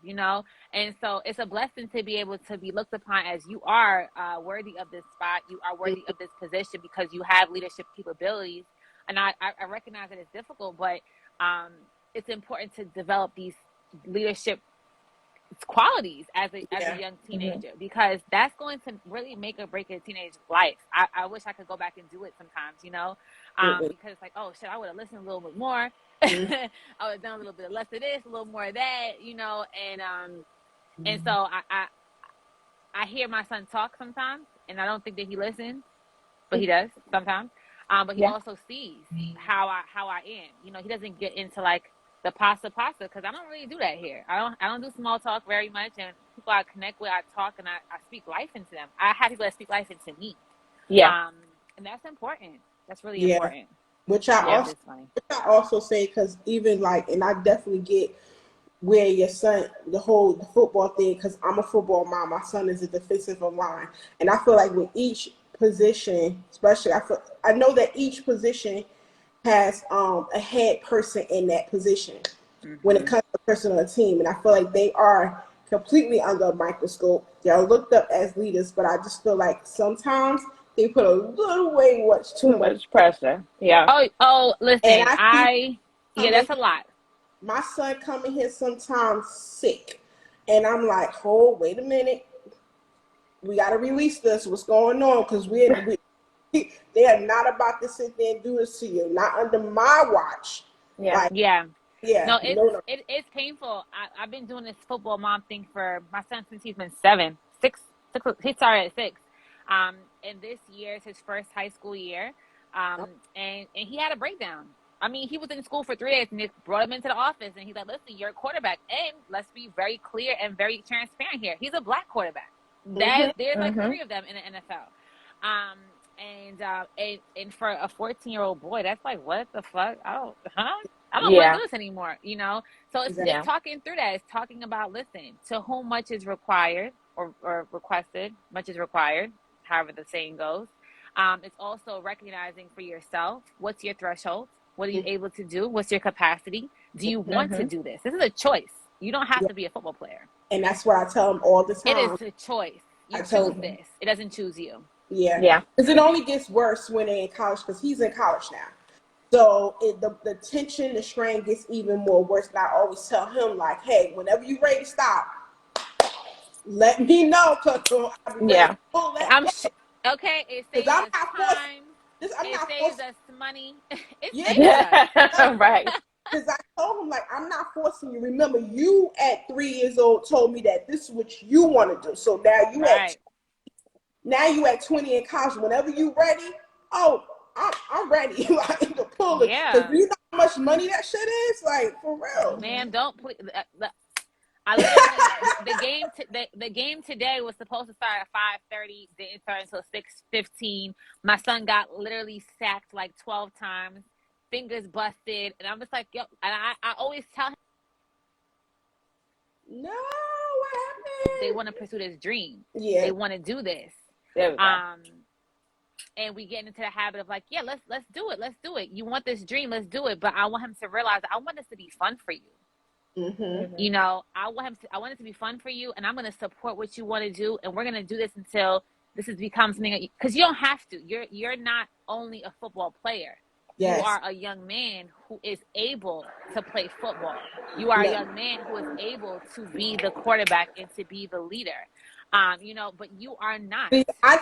And so it's a blessing to be able to be looked upon as you are worthy of this spot. You are worthy of this position because you have leadership capabilities. And I recognize that it's difficult, but it's important to develop these leadership qualities as a young teenager because that's going to really make or break a teenage life. I wish I could go back and do it sometimes, because it's like, oh shit, I would have listened a little bit more. I would have done a little bit less of this, a little more of that, and so I hear my son talk sometimes, and I don't think that he listens, but he does sometimes. But he also sees how I am. He doesn't get into like the pasta because I don't really do that here. I don't do small talk very much, and people I connect with, I talk and I speak life into them. I have people that speak life into me. Yeah. And that's important. That's really important. Which I also say because even like, and I definitely get where your son the football thing because I'm a football mom. My son is a defensive line, and I feel like with each position, especially I know that each position has a head person in that position when it comes to a person on a team, and I feel like they are completely under a microscope. They are looked up as leaders, but I just feel like sometimes they put a little way too much pressure. Yeah. Oh, listen, and that's a lot. My son coming here sometimes sick, and I'm like, oh, wait a minute, we got to release this. What's going on? Because they are not about to sit there and do this to you. Not under my watch. Yeah. No, it's painful. I've been doing this football mom thing for my son since he's been 6. He started at 6. And this year is his first high school year. And he had a breakdown. I mean, he was in school for 3 days, and they brought him into the office, and he's like, "Listen, you're a quarterback, and let's be very clear and very transparent here. He's a black quarterback. There's like 3 of them in the NFL." And for a 14-year-old boy, that's like, what the fuck? I don't want to do this anymore, So it's talking through that. It's talking about, listen, to whom much is required or requested, much is required, however the saying goes. It's also recognizing for yourself, what's your threshold? What are you able to do? What's your capacity? Do you want to do this? This is a choice. You don't have to be a football player. And that's what I tell them all the time. It is a choice. You choose this. It doesn't choose you. Yeah. Because it only gets worse when they're in college because he's in college now. So the tension, the strain gets even more worse. And I always tell him, like, hey, whenever you're ready to stop, let me know. Okay, it saves us time. It saves us money. It saves us. Right. Because I told him, like, I'm not forcing you. Remember, you at 3 years old told me that this is what you want to do. So now you at 20 in college. Whenever you ready, I'm ready. Like to pull it. Yeah. Because you know how much money that shit is. Like for real. Man, don't please. I literally the game today was supposed to start at 5:30. Didn't start until 6:15. My son got literally sacked like 12 times, fingers busted, and I'm just like, yo. And I always tell him, no, what happened? They want to pursue this dream. Yeah, they want to do this. and we get into the habit of like, yeah, let's do it. Let's do it. You want this dream, let's do it. But I want him to realize I want this to be fun for you. You know, I want it to be fun for you, and I'm going to support what you want to do, and we're going to do this until this has become something, because you don't have to. You're not only a football player. Yes. You are a young man who is able to play football. You are a young man who is able to be the quarterback and to be the leader. You know, but you are not. I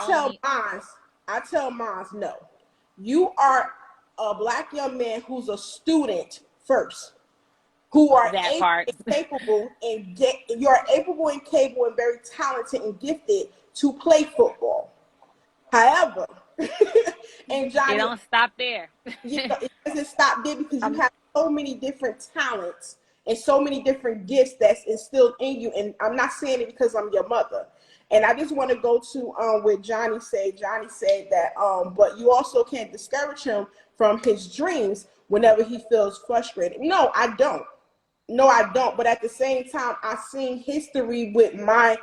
tell moms, no. You are a Black young man who's a student first, who are capable and very talented and gifted to play football. However, and Johnny, it don't stop there. It doesn't stop there, because you have so many different talents and so many different gifts that's instilled in you. And I'm not saying it because I'm your mother. And I just want to go to what Johnny said. Johnny said that, but you also can't discourage him from his dreams whenever he feels frustrated. No, I don't. But at the same time, I've seen history with my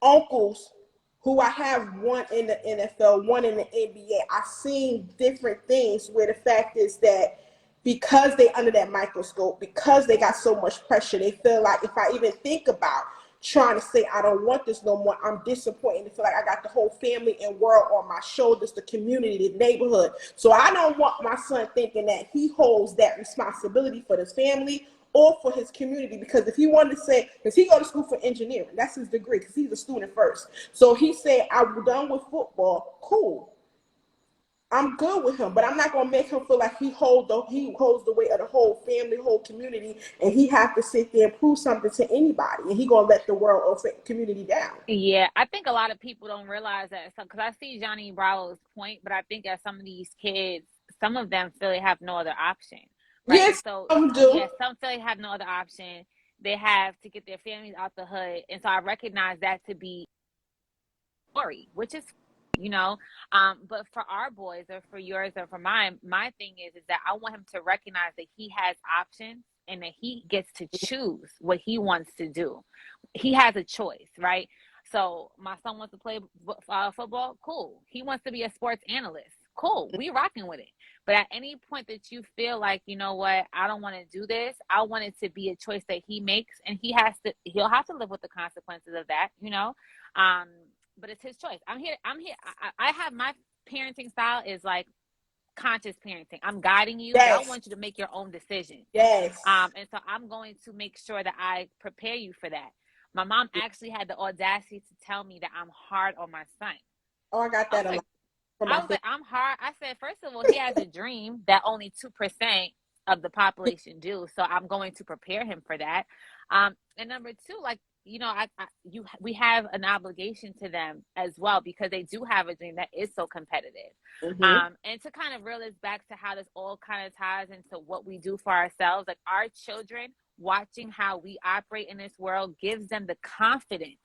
uncles, who I have one in the NFL, one in the NBA. I've seen different things where the fact is that because they under that microscope, because they got so much pressure, they feel like if I even think about trying to say I don't want this no more, I'm disappointed. They feel like I got the whole family and world on my shoulders, the community, the neighborhood. So I don't want my son thinking that he holds that responsibility for his family or for his community, because if he wanted to say, because he go to school for engineering, that's his degree, because he's a student first. So he said, I'm done with football. Cool. I'm good with him, but I'm not gonna make him feel like he holds the weight of the whole family, whole community, and he have to sit there and prove something to anybody, and he gonna let the world or community down. Yeah, I think a lot of people don't realize that, because I see Johnny Bravo's point, but I think that some of these kids, some of them feel they have no other option. Right? Yes, so some do. Yeah, some feel they have no other option. They have to get their families out the hood, and so I recognize that to be story, which is, you know, but for our boys, or for yours, or for mine, my thing is that I want him to recognize that he has options and that he gets to choose what he wants to do. He has a choice, right? So my son wants to play football. Cool. He wants to be a sports analyst. Cool. We rocking with it. But at any point that you feel like, you know what, I don't want to do this, I want it to be a choice that he makes, and he'll have to live with the consequences of that, you know. But it's his choice. I'm here. I have my parenting style is like conscious parenting. I'm guiding you, yes. But I want you to make your own decision. Yes. And so I'm going to make sure that I prepare you for that. My mom actually had the audacity to tell me that I'm hard on my son. Oh, I got that a lot. I was like, I'm hard. I said, first of all, he has a dream that only 2% of the population do. So I'm going to prepare him for that. And number two, like, you know, we have an obligation to them as well, because they do have a dream that is so competitive. And to kind of reel this back to how this all kind of ties into what we do for ourselves, like our children watching how we operate in this world gives them the confidence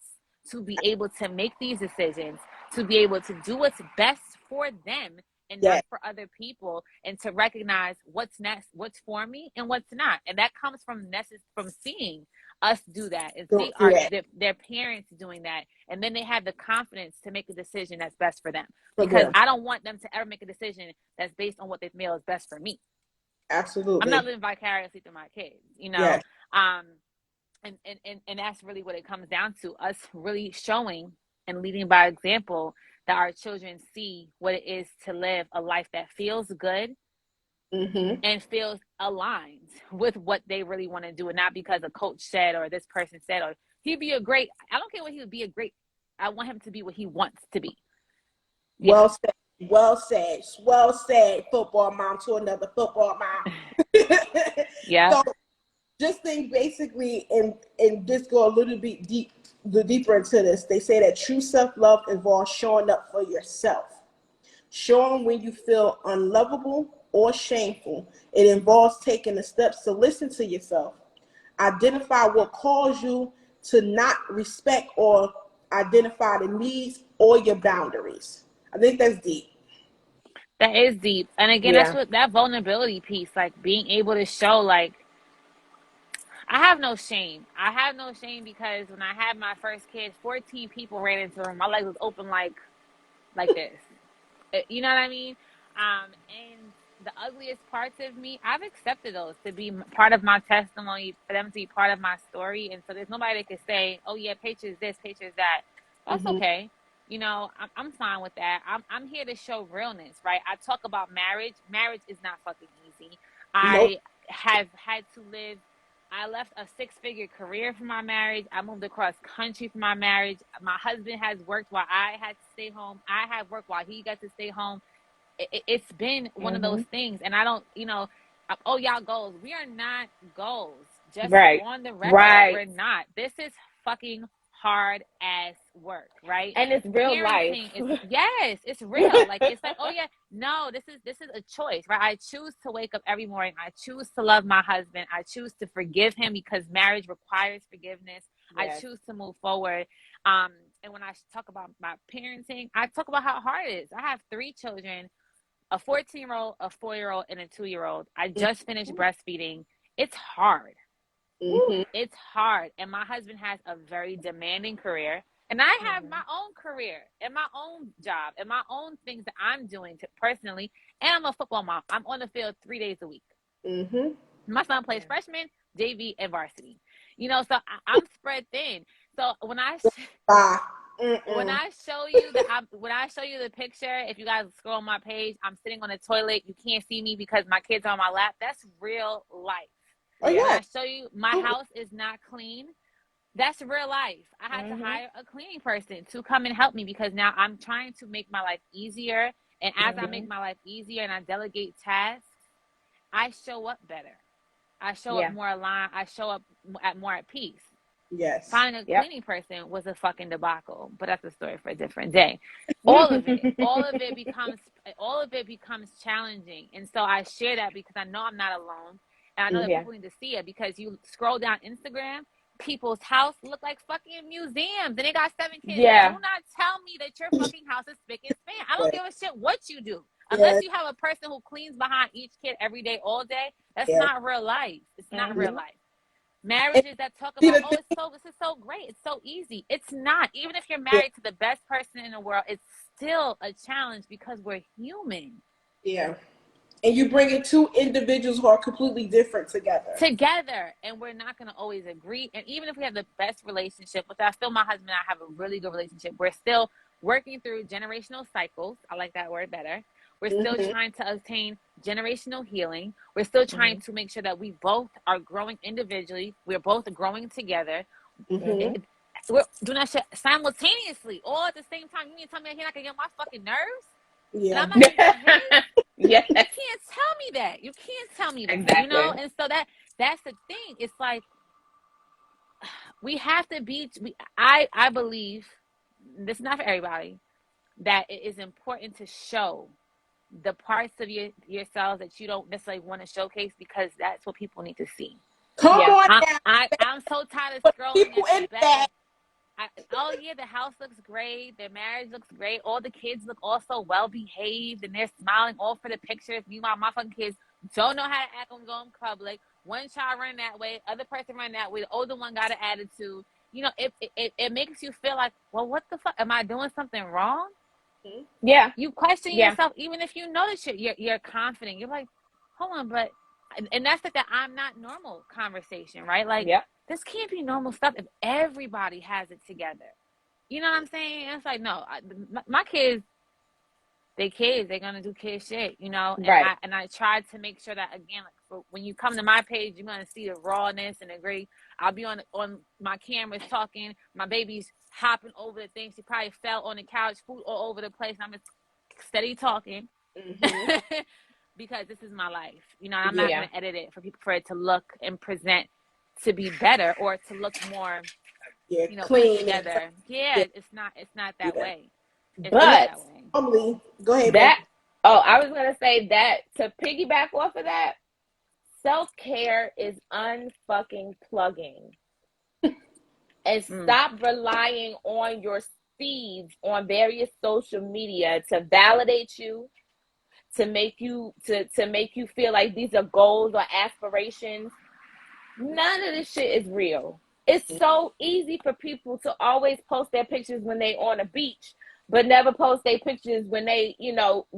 to be able to make these decisions, to be able to do what's best for them and not for other people, and to recognize what's next, what's for me and what's not. And that comes from seeing us do that, and see their parents doing that, and then they have the confidence to make a decision that's best for them. Because I don't want them to ever make a decision that's based on what they feel is best for me. Absolutely. I'm not living vicariously through my kids, you know. And that's really what it comes down to, us really showing and leading by example, that our children see what it is to live a life that feels good and feels aligned with what they really want to do, and not because a coach said or this person said, or I don't care what he would be a great, I want him to be what he wants to be. Well said, football mom to another football mom. Yeah. So just think basically, and just go a little bit deeper into this. They say that true self-love involves showing up for yourself. Showing when you feel unlovable or shameful. It involves taking the steps to listen to yourself. Identify what caused you to not respect, or identify the needs or your boundaries. I think that's deep. That is deep. And again, that's what that vulnerability piece, like being able to show, like, I have no shame. I have no shame, because when I had my first kid, 14 people ran into the room. My legs was open like this. You know what I mean? And the ugliest parts of me, I've accepted those to be part of my testimony, for them to be part of my story. And so there's nobody that could say, oh yeah, pictures this, pictures that. That's okay. You know, I'm fine with that. I'm here to show realness, right? I talk about marriage. Marriage is not fucking easy. Nope. I have had to live. I left a 6-figure career for my marriage. I moved across country for my marriage. My husband has worked while I had to stay home. I have worked while he got to stay home. It's been one of those things. And I don't, you know, oh, y'all goals. We are not goals. Just on the record, we're not. This is fucking hard ass work, right? And it's real life. Yes, it's real. Like, it's like, oh yeah, no, this is a choice, right? I choose to wake up every morning. I choose to love my husband. I choose to forgive him because marriage requires forgiveness. Yes. I choose to move forward. And when I talk about my parenting, I talk about how hard it is. I have 3 children, a 14-year-old, a 4-year-old, and a 2-year-old. I just finished breastfeeding. It's hard. It's hard. And my husband has a very demanding career. And I have my own career and my own job and my own things that I'm doing personally. And I'm a football mom. I'm on the field 3 days a week. My son plays freshman, JV, and varsity. You know, so I'm spread thin. So when I show you the picture, if you guys scroll on my page, I'm sitting on the toilet. You can't see me because my kids are on my lap. That's real life. Oh, yeah. When I show you my house is not clean, that's real life. I had to hire a cleaning person to come and help me because now I'm trying to make my life easier. And as I make my life easier and I delegate tasks, I show up better. I show up more aligned. I show up more at peace. Yes. Finding a cleaning person was a fucking debacle, but that's a story for a different day. All of it becomes challenging. And so I share that because I know I'm not alone. And I know that people need to see it because you scroll down Instagram, people's house look like fucking museums and they got 7 kids. Yeah. Do not tell me that your fucking house is spick and span. I don't give a shit what you do. Unless you have a person who cleans behind each kid every day, all day, that's not real life. It's not real life. Marriages that talk about, this is so great. It's so easy. It's not. Even if you're married to the best person in the world, it's still a challenge because we're human. Yeah. And you bring in 2 individuals who are completely different together. And we're not going to always agree. And even if we have the best relationship, which my husband and I have a really good relationship, we're still working through generational cycles. I like that word better. We're still trying to obtain generational healing. We're still trying to make sure that we both are growing individually. We're both growing together. We're doing that shit simultaneously, all at the same time. You mean to tell me that he's not going to get my fucking nerves? Yeah. And I'm not going to get his? Yes. You can't tell me that. You can't tell me that. Exactly. You know? And so that's the thing. It's like we have to be. I believe this is not for everybody. That it is important to show the parts of yourselves that you don't necessarily want to showcase because that's what people need to see. Come on, I'm so tired of scrolling at the back. The house looks great. Their marriage looks great. All the kids look also well behaved and they're smiling all for the pictures. Meanwhile, my fucking kids don't know how to act when going public. One child run that way, other person run that way. The older one got an attitude. You know, it makes you feel like, well, what the fuck? Am I doing something wrong? Yeah. You question yourself, even if you know that you're confident. You're like, hold on, but, and that's like that I'm not normal conversation, right? Like, this can't be normal stuff if everybody has it together. You know what I'm saying? It's like, no, my kids, they're going to do kid shit, you know? And I tried to make sure that, again, like, when you come to my page, you're going to see the rawness and the great. I'll be on my cameras talking. My baby's hopping over the thing. She probably fell on the couch, food all over the place. And I'm just steady talking because this is my life. You know, I'm not going to edit it for it to look and present to be better or to look more, you know, clean together. It's not that way. But go ahead. I was going to say that to piggyback off of that, self-care is unfucking plugging. And stop relying on your feeds on various social media to validate you, to make you feel like these are goals or aspirations. None of this shit is real. It's so easy for people to always post their pictures when they on a beach, but never post their pictures when they,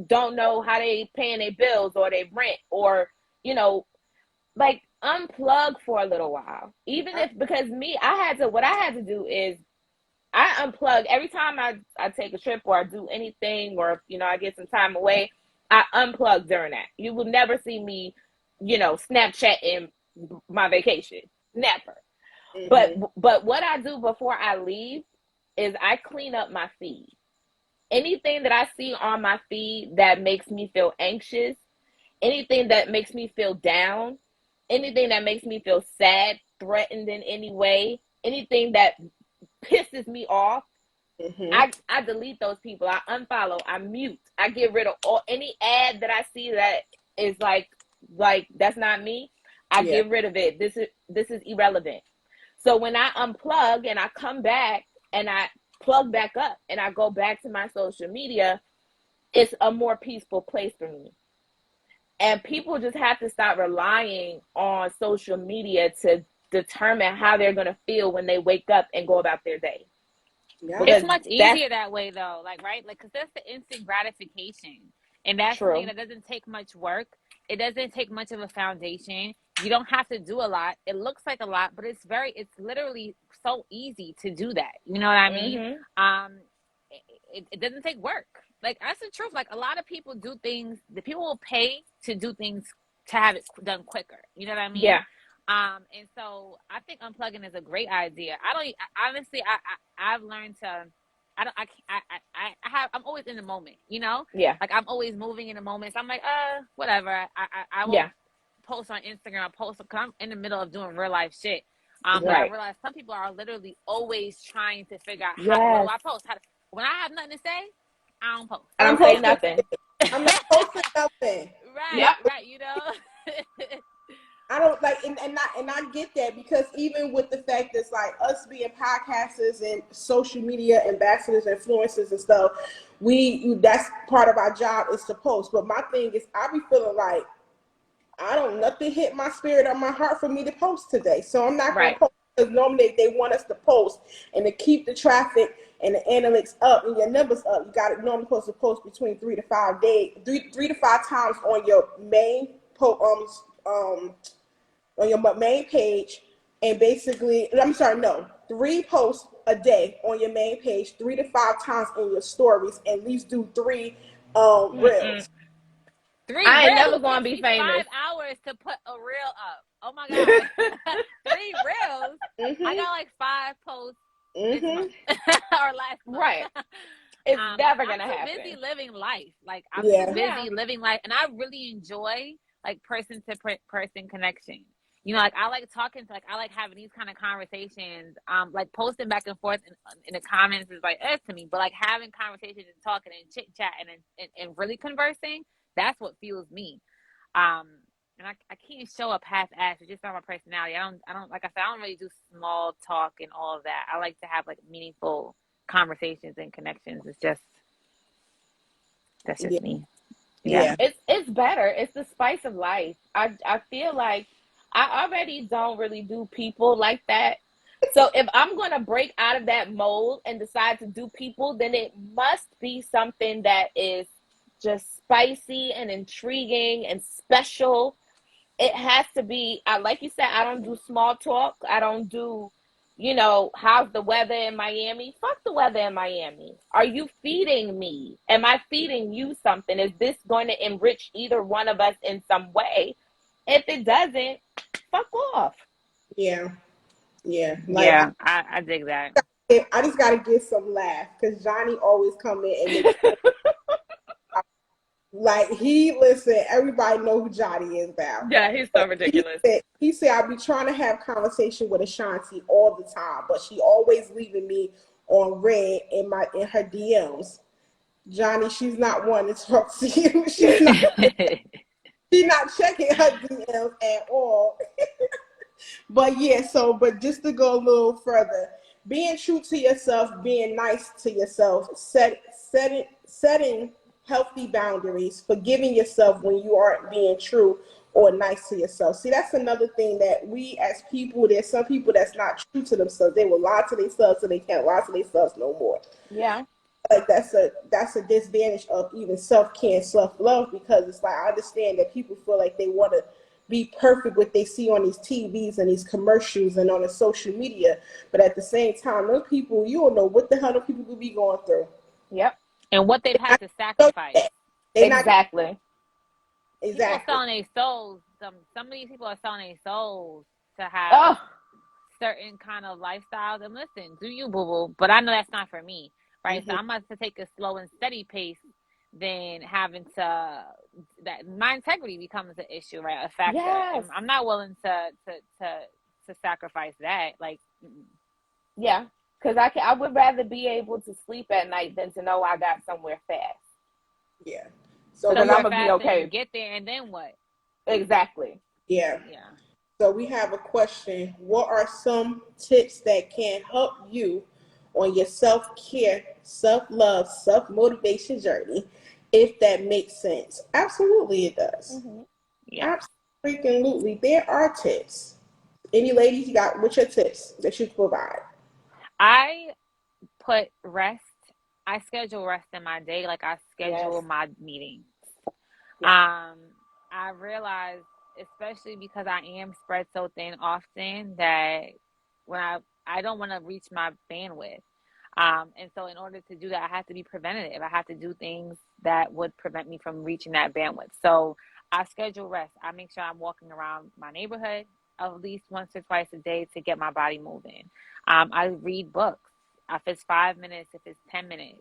don't know how they paying their bills or they rent, or, like, unplug for a little while. Even if, because what I had to do is I unplug every time I take a trip or I do anything, or, I get some time away, I unplug during that. You will never see me, Snapchatting my vacation. Never. But what I do before I leave is I clean up my feed. Anything that I see on my feed that makes me feel anxious, anything that makes me feel down, anything that makes me feel sad, threatened in any way, anything that pisses me off, I delete those people. I unfollow, I mute, I get rid of any ad that I see that is like that's not me. I get rid of it. This is irrelevant. So when I unplug and I come back and I plug back up and I go back to my social media, it's a more peaceful place for me. And people just have to stop relying on social media to determine how they're going to feel when they wake up and go about their day. Yeah. It's much easier that way, though. Like, right? Like, because that's the instant gratification. And that's something that doesn't take much work. It doesn't take much of a foundation. You don't have to do a lot. It looks like a lot, but it's literally so easy to do that. You know what I mean? It doesn't take work. Like, that's the truth. Like, a lot of people do things, the people will pay to do things to have it done quicker. You know what I mean? Yeah. And so I think unplugging is a great idea. I've learned to, I'm always in the moment, Yeah. like I'm always moving in the moment. So I'm like, whatever. I will post on Instagram. I post because I'm in the middle of doing real life shit. But I realize some people are literally always trying to figure out how do I post. When I have nothing to say, I don't post. I don't say nothing. I'm not posting nothing. Right. I don't like, and I get that, because even with the fact that it's like us being podcasters and social media ambassadors, influencers and stuff, that's part of our job is to post. But my thing is, I be feeling like nothing hit my spirit or my heart for me to post today, so I'm not going to post, because normally they want us to post and to keep the traffic and the analytics up and your numbers up. You got to normally supposed to post between 3 to 5 days, 3 to 5 times on your main on your main page, and basically, 3 posts a day on your main page, 3 to 5 times in your stories, and at least do 3 reels. 3 I ain't reels never gonna be famous. 5 hours to put a reel up. Oh my god. 3 reels. I got like 5 posts this month or last month. Right. It's never gonna happen. I'm busy living life. Like, I'm busy living life, and I really enjoy like person to person connection. Like, I like talking to, like, I like having these kind of conversations. Like, posting back and forth in the comments is like to me, but like having conversations and talking and chit chat and really conversing, that's what fuels me. And I can't show up half-assed. It's just not my personality. I don't like I said, I don't really do small talk and all of that. I like to have like meaningful conversations and connections. That's just me. Yeah. It's better. It's the spice of life. I feel like I already don't really do people like that. So if I'm going to break out of that mold and decide to do people, then it must be something that is just spicy and intriguing and special. It has to be, like you said, I don't do small talk. I don't do, how's the weather in Miami? Fuck the weather in Miami. Are you feeding me? Am I feeding you something? Is this going to enrich either one of us in some way? If it doesn't, fuck off. Yeah. I dig that. I just got to get some laugh, because Johnny always come in and like, everybody know who Johnny is now. Yeah, he's so ridiculous. He said I be trying to have conversation with Ashanti all the time, but she always leaving me on red in her DMs. Johnny, she's not one to talk to you. She's not checking her DMs at all. But but just to go a little further, being true to yourself, being nice to yourself, setting healthy boundaries, forgiving yourself when you aren't being true or nice to yourself. See, that's another thing that we as people, there's some people that's not true to themselves. They will lie to themselves so they can't lie to themselves no more. Yeah. like that's a disadvantage of even self-care and self-love, because it's like I understand that people feel like they want to be perfect what they see on these TVs and these commercials and on the social media, but at the same time, those people, you don't know what the hell those people will be going through. Yep. And what they've had to So sacrifice. they not Exactly. People exactly. selling their souls. Some of these people are selling their souls to have Oh, certain kind of lifestyles. And listen, do you, boo boo? But I know that's not for me, right? So Mhm. I'm going to take a slow and steady pace than having to, that my integrity becomes an issue, right? A factor. And yes. I'm not willing to sacrifice that. Like, Yeah. Because I would rather be able to sleep at night than to know I got somewhere fast. Yeah. So we Because somewhere I'm have, gonna be faster and you okay. get there, and then what? Exactly. yeah. Yeah. So we have a question. What are some tips that can help you on your self-care, self-love, self-motivation journey, if that makes sense? Absolutely it does. Mm-hmm. Yeah. Absolutely. There are tips. Any ladies, you got what's your tips that you provide? I put rest. I schedule rest in my day, like I Yes. schedule my meetings. Yeah. I realize, especially because I am spread so thin often, that when I don't want to reach my bandwidth. And so in order to do that, I have to be preventative. I have to do things that would prevent me from reaching that bandwidth. So I schedule rest. I make sure I'm walking around my neighborhood at least once or twice a day to get my body moving. I read books. If it's 5 minutes, if it's 10 minutes.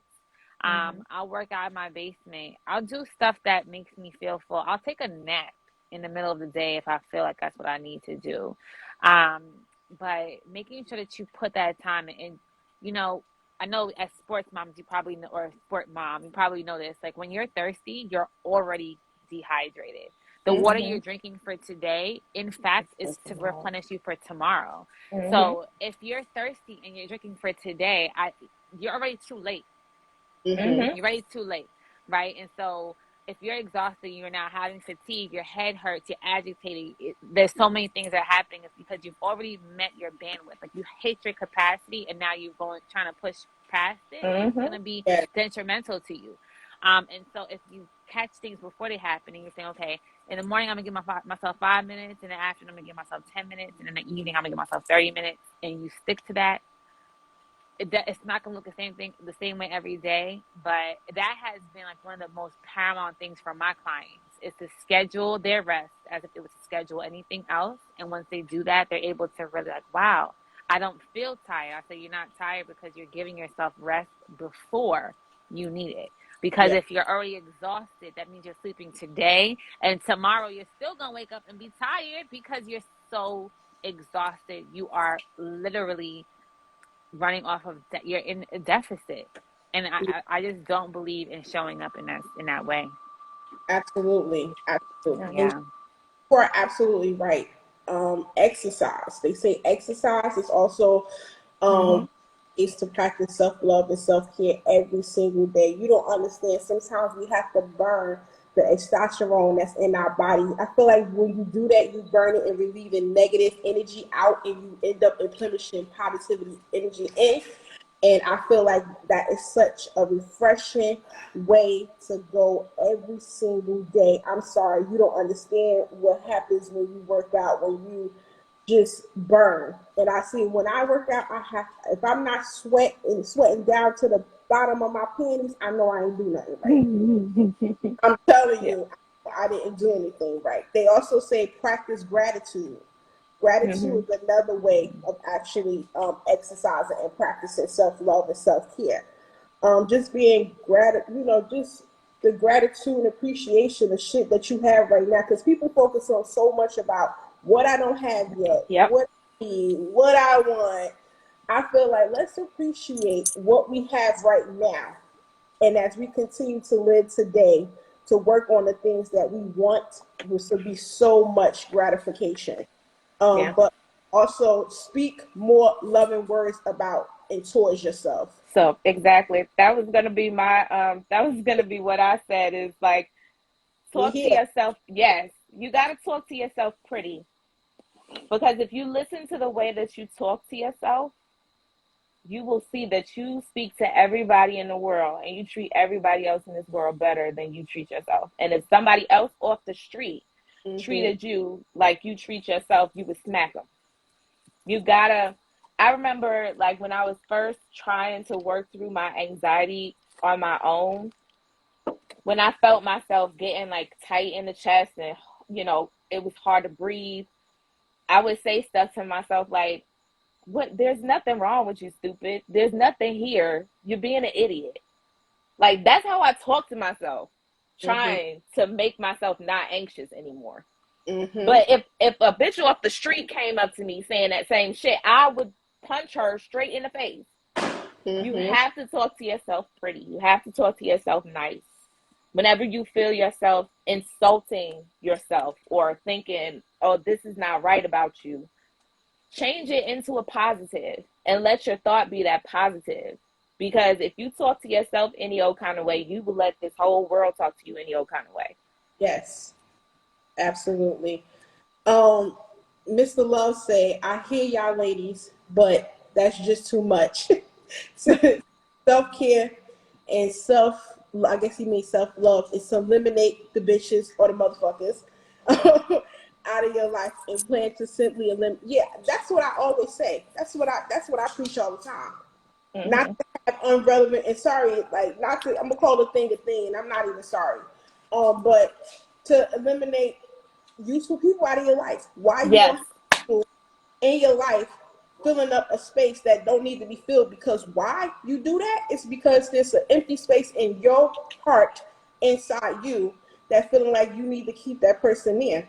Mm-hmm. I'll work out in my basement. I'll do stuff that makes me feel full. I'll take a nap in the middle of the day if I feel like that's what I need to do. Um, but making sure that you put that time in, and, you know, I know as sports moms, you probably know, or sport mom, you probably know this. Like when you're thirsty, you're already dehydrated. The water Mm-hmm. you're drinking for today, in fact, is to replenish you for tomorrow. Mm-hmm. So if you're thirsty and you're drinking for today, you're already too late. Mm-hmm. Mm-hmm. You're already too late, right? And so if you're exhausted, you're now having fatigue, your head hurts, you're agitated. There's so many things that are happening. It's because you've already met your bandwidth. Like you hit your capacity, and now you're going trying to push past it. It's Mm-hmm. gonna be Yeah. detrimental to you. And so if you catch things before they happen, and you're saying, okay, in the morning I'm gonna give myself 5 minutes, in the afternoon I'm gonna give myself 10 minutes, and in the evening I'm gonna give myself 30 minutes, and you stick to that, it's not gonna look the same way every day, but that has been like one of the most paramount things for my clients is to schedule their rest as if it was to schedule anything else. And once they do that, they're able to really like, wow, I don't feel tired. I say you're not tired because you're giving yourself rest before you need it. Because Yeah. if you're already exhausted, that means you're sleeping today, and tomorrow you're still gonna wake up and be tired because you're so exhausted. You are literally running off of you're in a deficit, and I just don't believe in showing up in that way. Absolutely. Absolutely. And Yeah. you are absolutely right. Exercise. They say exercise is also Mm-hmm. is to practice self love and self care every single day. You don't understand. Sometimes we have to burn the testosterone that's in our body. I feel like when you do that, you burn it and relieving negative energy out, and you end up replenishing positivity energy in. And I feel like that is such a refreshing way to go every single day. I'm sorry, you don't understand what happens when you work out, when you just burn. And I see when I work out, I have, if I'm not sweating down to the bottom of my panties, I know I ain't do nothing right. I'm telling Yeah. you, I didn't do anything right. They also say practice gratitude. Mm-hmm. Gratitude is another way of actually exercising and practicing self love and self care. Just being just the gratitude and appreciation of shit that you have right now. Because people focus on so much about what I don't have yet, Yep. what I need, what I want. I feel like let's appreciate what we have right now, and as we continue to live today, to work on the things that we want, which will be so much gratification. Yeah. But also speak more loving words about and towards yourself. So exactly. That was gonna be what I said is like We talk to here. yourself. Yes. You gotta talk to yourself pretty. Because if you listen to the way that you talk to yourself, you will see that you speak to everybody in the world and you treat everybody else in this world better than you treat yourself. And if somebody else off the street treated you like you treat yourself, you would smack them. You gotta, I remember like when I was first trying to work through my anxiety on my own, when I felt myself getting like tight in the chest and, you know, it was hard to breathe, I would say stuff to myself like, what, there's nothing wrong with you, stupid. There's nothing here. You're being an idiot. Like, that's how I talk to myself, trying to make myself not anxious anymore. But if a bitch off the street came up to me saying that same shit, I would punch her straight in the face. You have to talk to yourself pretty. You have to talk to yourself nice. Whenever you feel yourself insulting yourself or thinking, oh, this is not right about you, change it into a positive and let your thought be that positive. Because if you talk to yourself any old kind of way, you will let this whole world talk to you any old kind of way. Yes, absolutely. Mr. Love say, I hear y'all ladies, but that's just too much. Self-care and I guess he means self-love, is to eliminate the bitches or the motherfuckers out of your life and plan to simply eliminate. Yeah, that's what I always say. That's what I preach all the time. Not to have unrelevant, and sorry, like not to, I'm gonna call the thing a thing, and I'm not even sorry. But to eliminate useful people out of your life. Why you gonna have people in your life filling up a space that don't need to be filled? Because why you do that? It's because there's an empty space in your heart inside you that feeling like you need to keep that person in.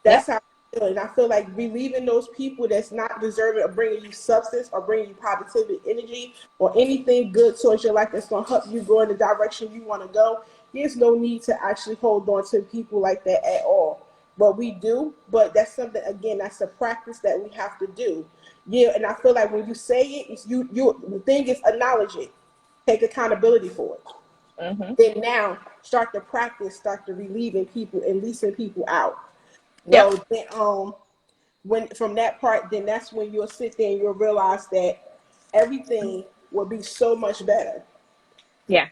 That's how I feel. And I feel like relieving those people that's not deserving of bringing you substance or bringing you positivity, energy, or anything good towards your life that's going to help you go in the direction you want to go. There's no need to actually hold on to people like that at all. But we do. But that's something, again, that's a practice that we have to do. Yeah, and I feel like when you say it, it's you. The thing is, acknowledge it. Take accountability for it. Then now start to practice, start to relieving people and leasing people out. So then, when from that part, then that's when you'll sit there and you'll realize that everything will be so much better. Yeah.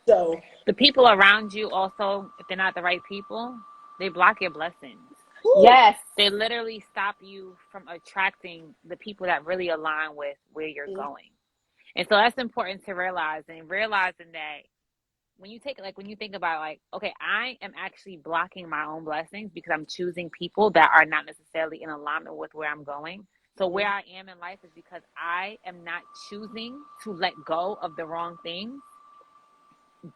So the people around you also, if they're not the right people, they block your blessings. Yes. They literally stop you from attracting the people that really align with where you're going. And so that's important to realize, and realizing that when you think about like, okay, I am actually blocking my own blessings because I'm choosing people that are not necessarily in alignment with where I'm going. So where I am in life is because I am not choosing to let go of the wrong things.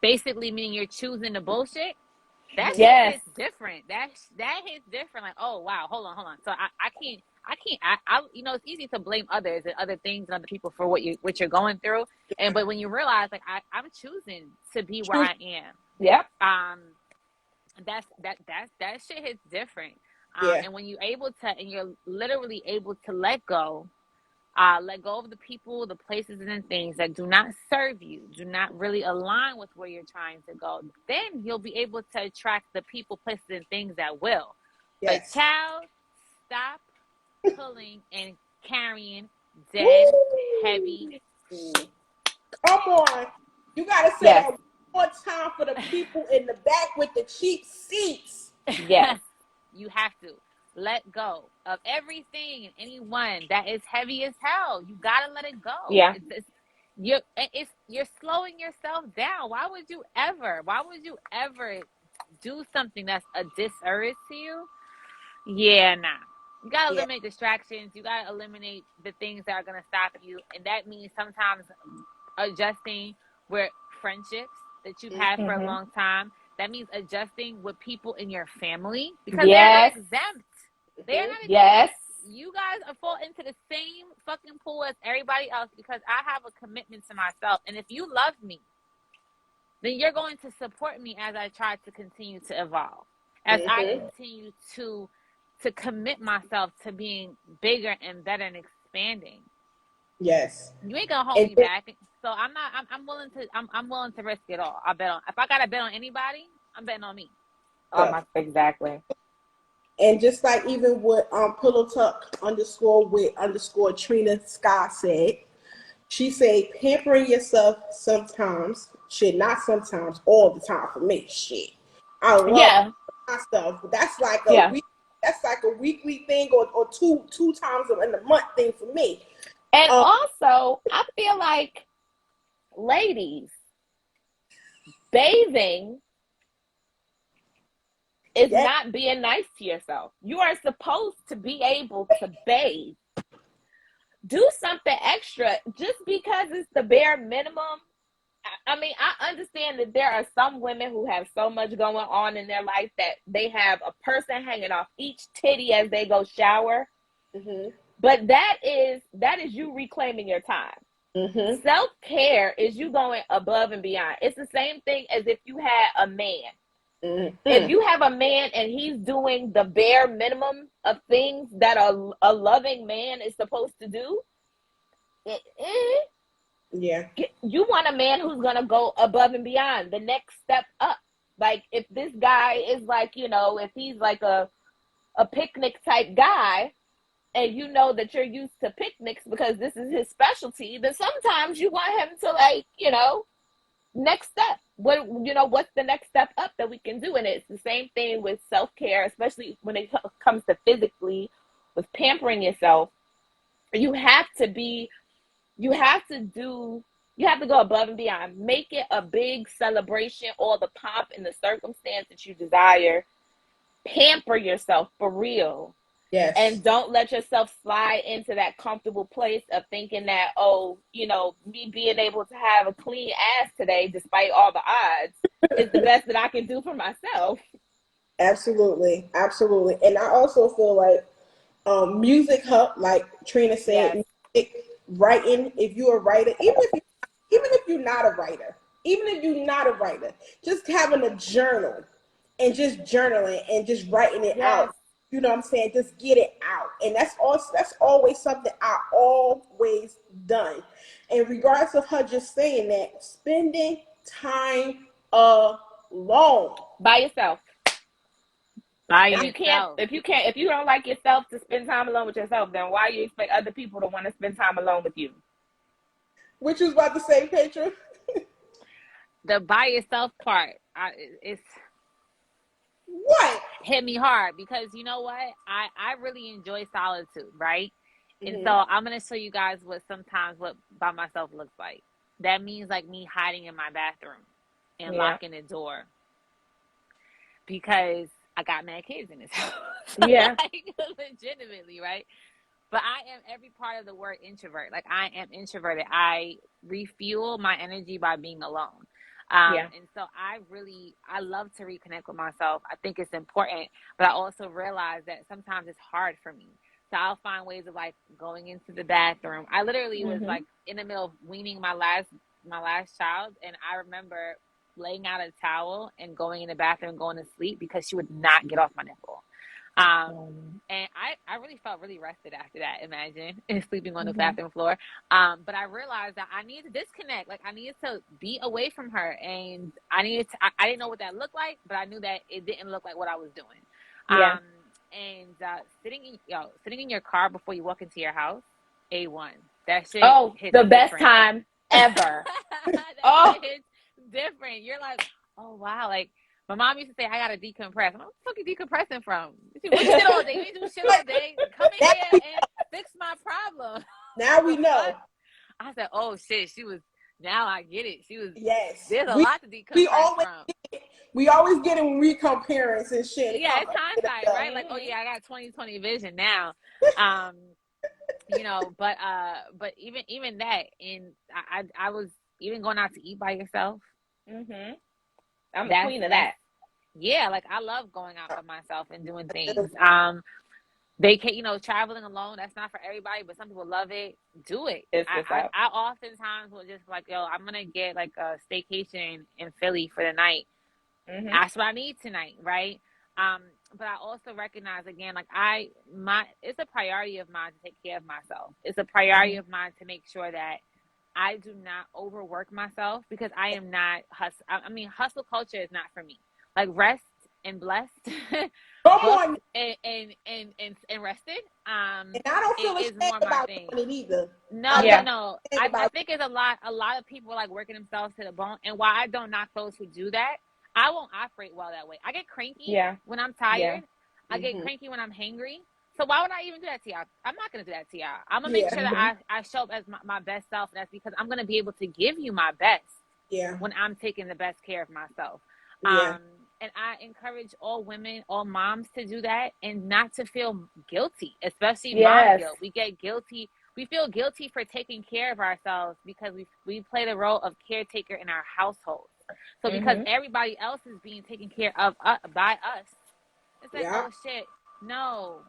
Basically meaning you're choosing the bullshit. That shit hits different. That hits different. Like, oh wow, hold on. So I can't. You know, it's easy to blame others and other things and other people for what you're going through. But when you realize, like, I'm choosing to be where I am. Yep. That shit hits different. And when you're able to, and you're literally able to let go of the people, the places, and things that do not serve you, do not really align with where you're trying to go, then you'll be able to attract the people, places, and things that will. But child, stop pulling and carrying dead, heavy. Come on. You got to say that one more time for the people in the back with the cheap seats. Yes. You have to let go of everything and anyone that is heavy as hell. You got to let it go. Yeah. You're slowing yourself down. Why would you ever do something that's a disservice to you? Yeah, nah. You got to eliminate distractions. You got to eliminate the things that are going to stop you. And that means sometimes adjusting with friendships that you've had for a long time. That means adjusting with people in your family because they're not exempt. They're not exempt. You guys fall into the same fucking pool as everybody else because I have a commitment to myself. And if you love me, then you're going to support me as I try to continue to evolve. As I continue to commit myself to being bigger and better and expanding. Yes. You ain't gonna hold me back. So I'm willing to risk it all. If I gotta bet on anybody, I'm betting on me. Exactly. And just like even what Pillow Tuck underscore with underscore Trina Scott said, she said pampering yourself sometimes, shit, not sometimes, all the time for me. Shit. I love Yeah. myself. That's like a Yeah. week, that's like a weekly thing or two times in the month thing for me. And also, I feel like, ladies, bathing is Yeah. not being nice to yourself. You are supposed to be able to bathe. Do something extra just because it's the bare minimum. I mean, I understand that there are some women who have so much going on in their life that they have a person hanging off each titty as they go shower. Mm-hmm. But that is you reclaiming your time. Mm-hmm. Self-care is you going above and beyond. It's the same thing as if you had a man. Mm-hmm. If you have a man and he's doing the bare minimum of things that a loving man is supposed to do, Yeah. you want a man who's going to go above and beyond, the next step up. Like if this guy is like, if he's like a picnic type guy, and you know that you're used to picnics because this is his specialty, then sometimes you want him to, like, next step. What's the next step up that we can do? And it's the same thing with self-care, especially when it comes to physically, with pampering yourself. You have to go above and beyond. Make it a big celebration, all the pomp and the circumstance that you desire. Pamper yourself for real. Yes. And don't let yourself slide into that comfortable place of thinking that, me being able to have a clean ass today, despite all the odds, is the best that I can do for myself. Absolutely. Absolutely. And I also feel like music help, like Trina Yes. said, music, writing, if you're a writer, even if you're not a writer, just having a journal and just journaling and just writing it Yes. out. You know what I'm saying? Just get it out. And that's always something I always done. And regardless of her just saying that, spending time alone. By yourself. By If yourself. you don't like yourself to spend time alone with yourself, then why you expect other people to want to spend time alone with you? Which was about to say, Petra? The by yourself part, it's What? hit me hard because you know what? I really enjoy solitude, right? And Mm-hmm. so I'm gonna show you guys what by myself looks like. That means like me hiding in my bathroom and locking the door because I got mad kids in this house. Yeah. Like, legitimately, right? But I am every part of the word introvert. Like I am introverted. I refuel my energy by being alone. And so I love to reconnect with myself. I think it's important, but I also realize that sometimes it's hard for me. So I'll find ways of like going into the bathroom. I literally was like in the middle of weaning my last child, and I remember laying out a towel and going in the bathroom, going to sleep because she would not get off my nipple. And I really felt really rested after that, imagine, and sleeping on the bathroom floor. But I realized that I needed to disconnect. Like I needed to be away from her, and I didn't know what that looked like, but I knew that it didn't look like what I was doing. Yeah. And sitting in your car before you walk into your house, A1. That shit hits The best different. time ever. That shit hits different. You're like, oh wow, like my mom used to say, I gotta decompress. I'm like, what the fuck you decompressing from? What you did all day? You didn't do shit all day. Come in here and fix my problem. Now we know. I said, oh shit, now I get it. Yes. There's a lot to decompress from. We always get it when we become parents and shit. Yeah, it's hindsight, right? Like, oh yeah, I got 20/20 vision now. But even that, and I was even going out to eat by yourself. I'm the queen of that. Yeah, like I love going out by myself and doing things. Traveling alone, that's not for everybody, but some people love it. Do it. I oftentimes will just like, yo, I'm gonna get like a staycation in Philly for the night. That's what I need tonight, right? But I also recognize again, like it's a priority of mine to take care of myself. It's a priority of mine to make sure that I do not overwork myself because I am not hustle. I mean, hustle culture is not for me. Like rest and blessed Come books on. and rested. And I don't feel It is ashamed more my about thing. doing it either. No, I no, don't no. feel ashamed I about think it's a lot of people like working themselves to the bone. And while I don't knock those who do that, I won't operate well that way. I get cranky when I'm tired. I get cranky when I'm hangry. So why would I even do that to y'all? I'm not gonna do that to y'all. I'm gonna make sure that I show up as my best self. And that's because I'm gonna be able to give you my best when I'm taking the best care of myself. And I encourage all women, all moms to do that and not to feel guilty, especially mom guilt. We get guilty. We feel guilty for taking care of ourselves because we play the role of caretaker in our household. So because everybody else is being taken care of by us, it's like, oh shit, no.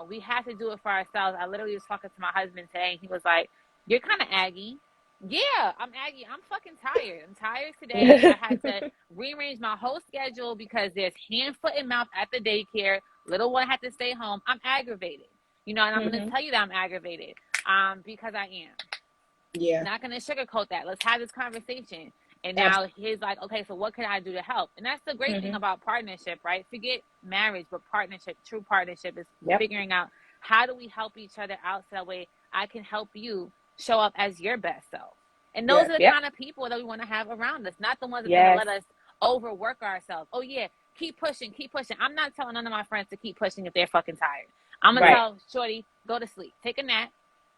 We have to do it for ourselves. I literally was talking to my husband today, and he was like, "You're kind of aggy." Yeah, I'm aggy. I'm fucking tired. I'm tired today. I had to rearrange my whole schedule because there's hand, foot, and mouth at the daycare. Little one had to stay home. I'm aggravated, and I'm going to tell you that I'm aggravated, because I am. Yeah. Not going to sugarcoat that. Let's have this conversation. And now he's like, okay, so what can I do to help? And that's the great thing about partnership, right? Forget marriage, but partnership, true partnership is figuring out how do we help each other out so that way I can help you show up as your best self. And those are the kind of people that we want to have around us, not the ones that are going to let us overwork ourselves. Oh, yeah, keep pushing. I'm not telling none of my friends to keep pushing if they're fucking tired. I'm going to tell Shorty, go to sleep, take a nap.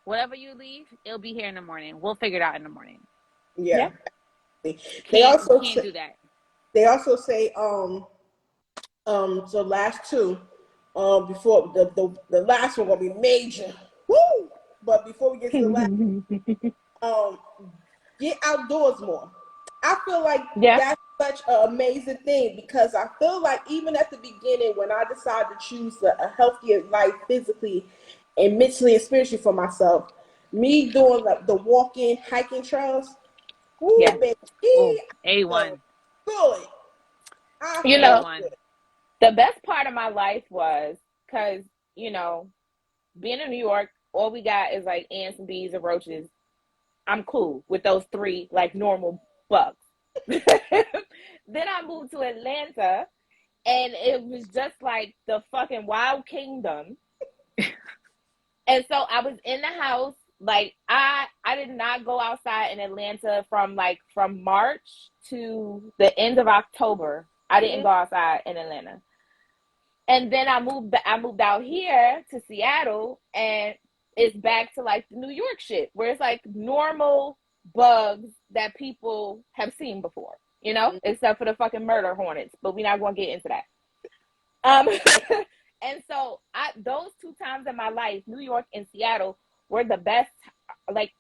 Whatever you leave, it'll be here in the morning. We'll figure it out in the morning. Yeah. They also can't do that. They also say so last two before the last one gonna be major. Woo! But before we get to the last get outdoors more. I feel like that's such an amazing thing because I feel like even at the beginning when I decided to choose a healthier life physically and mentally and spiritually for myself, me doing like the walking, hiking trails, baby, A1. Good. The best part of my life was because, being in New York, all we got is like ants and bees and roaches. I'm cool with those three like normal bugs. Then I moved to Atlanta and it was just like the fucking wild kingdom. And so I was in the house. Like I did not go outside in Atlanta from March to the end of October. I didn't go outside in Atlanta. And then I moved out here to Seattle, and it's back to like the New York shit where it's like normal bugs that people have seen before, except for the fucking murder hornets, but we're not going to get into that. And so those 2 times in my life, New York and Seattle, were the best,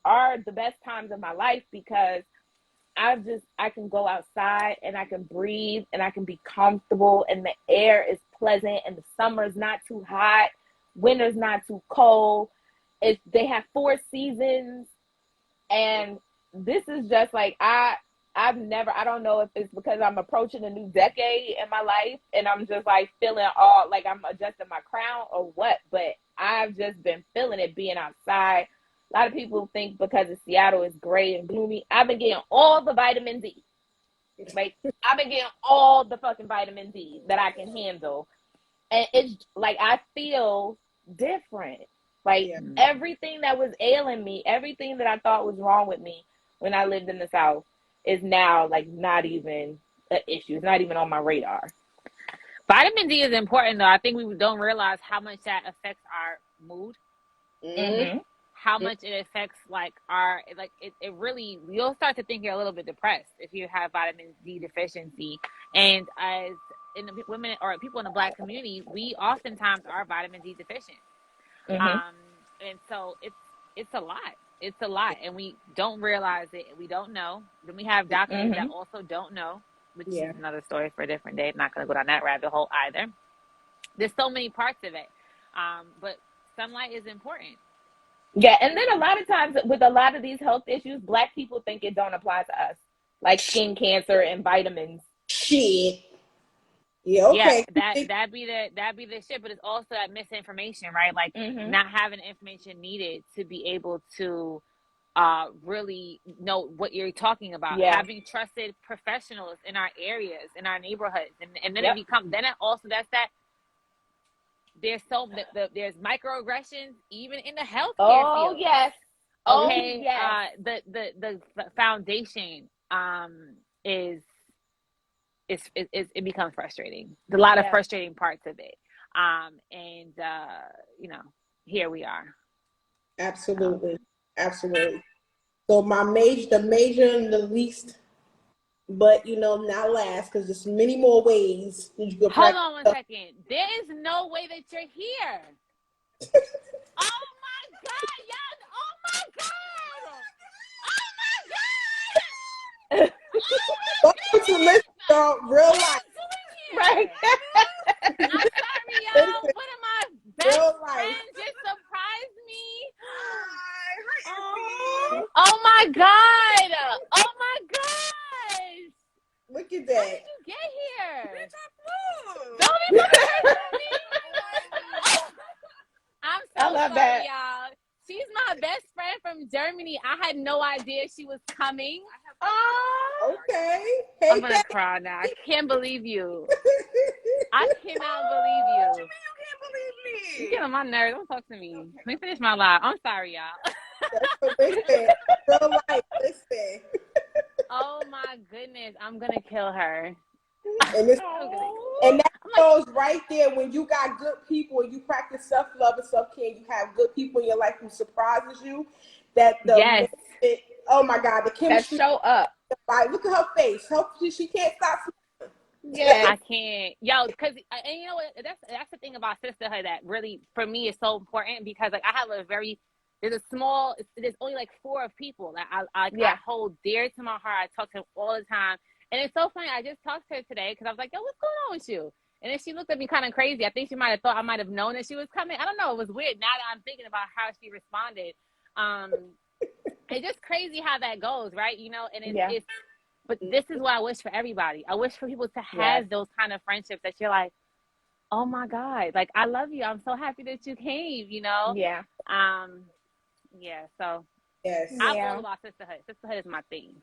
are the best times of my life because I can go outside and I can breathe and I can be comfortable and the air is pleasant and the summer's not too hot, winter's not too cold. They have 4 seasons, and this is just like I don't know if it's because I'm approaching a new decade in my life and I'm just like feeling all like I'm adjusting my crown or what, but I've just been feeling it being outside. A lot of people think because of Seattle is gray and gloomy. I've been getting all the vitamin D. Like I've been getting all the fucking vitamin D that I can handle. And it's like I feel different. Like everything that was ailing me, everything that I thought was wrong with me when I lived in the South is now like not even an issue. It's not even on my radar. Vitamin D is important though. I think we don't realize how much that affects our mood. How much it affects it really, you'll start to think you're a little bit depressed if you have vitamin D deficiency. And as in the women or people in the Black community, we oftentimes are vitamin D deficient. And so it's a lot. It's a lot, and we don't realize it. We don't know. Then we have doctors that also don't know, which is another story for a different day. I'm not going to go down that rabbit hole either. There's so many parts of it, but sunlight is important. Yeah, and then a lot of times with a lot of these health issues, Black people think it don't apply to us, like skin cancer and vitamins. Shit. Yeah, okay. Yeah, that'd be the shit, but it's also that misinformation, right? Like not having the information needed to be able to really know what you're talking about. Having trusted professionals in our areas, in our neighborhoods, and then it also that's that there's there's microaggressions even in the healthcare Oh field. yes. Okay. Oh yes. The foundation is it becomes frustrating. There's a lot of frustrating parts of it. And you know, here we are. Absolutely. Absolutely. So the major and the least, but not last, because there's many more ways that you could Hold on one second. There is no way that you're here. Oh my God, yes! Oh my God! Oh my God! Welcome to listen, y'all. Real life. Right. I'm sorry, y'all. One of my best Real life. friends just surprised me. Oh my God! Oh my gosh! Look at How that. did you get here? Don't be looking at me. I'm so sorry, y'all. She's my best friend from Germany. I had no idea she was coming. Okay. Hey, I'm gonna cry now. I can't believe you. I cannot believe you. What do you mean you can't believe me? You get on my nerves. Don't talk to me. Let me finish my live. I'm sorry, y'all. listen. Real life. Listen. Oh my goodness. I'm gonna kill her. And that shows right there when you got good people and you practice self-love and self-care, you have good people in your life who surprises you. Oh my God, the chemistry. That show up. Look at her face. She can't stop. Yeah. I can't, yo, because and you know what? That's the thing about sisterhood that really for me is so important, because like I have there's only like 4 of people that I hold dear to my heart. I talk to them all the time, and it's so funny. I just talked to her today because I was like, yo, what's going on with you? And then she looked at me kind of crazy. I think she might have thought I might have known that she was coming. I don't know. It was weird. Now that I'm thinking about how she responded, it's just crazy how that goes, right? You know, and it's. But this is what I wish for everybody. I wish for people to have those kind of friendships that you're like, oh my God, like I love you. I'm so happy that you came, you know? Yeah. So Yes. I'm all about sisterhood. Sisterhood is my thing.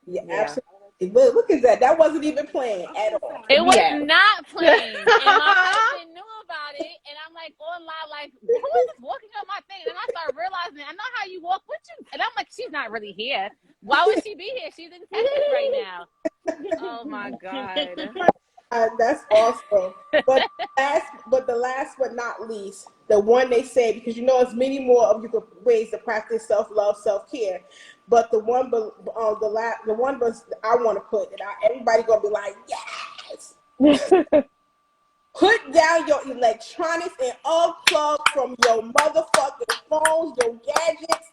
Yeah, absolutely. Look at that. That wasn't even planned at all. It was not planned. And my husband knew about it. And I'm like on live, like, who is this walking up my thing? And I started realizing, I know how you walk with you. And I'm like, she's not really here. Why would she be here? She's in Texas right now. Oh my God. That's awesome. But the last but not least, the one they say, because there's many more of you ways to practice self-love, self-care. But the one I want to put, and everybody gonna be like, yes. Put down your electronics and unplug from your motherfucking phones, your gadgets,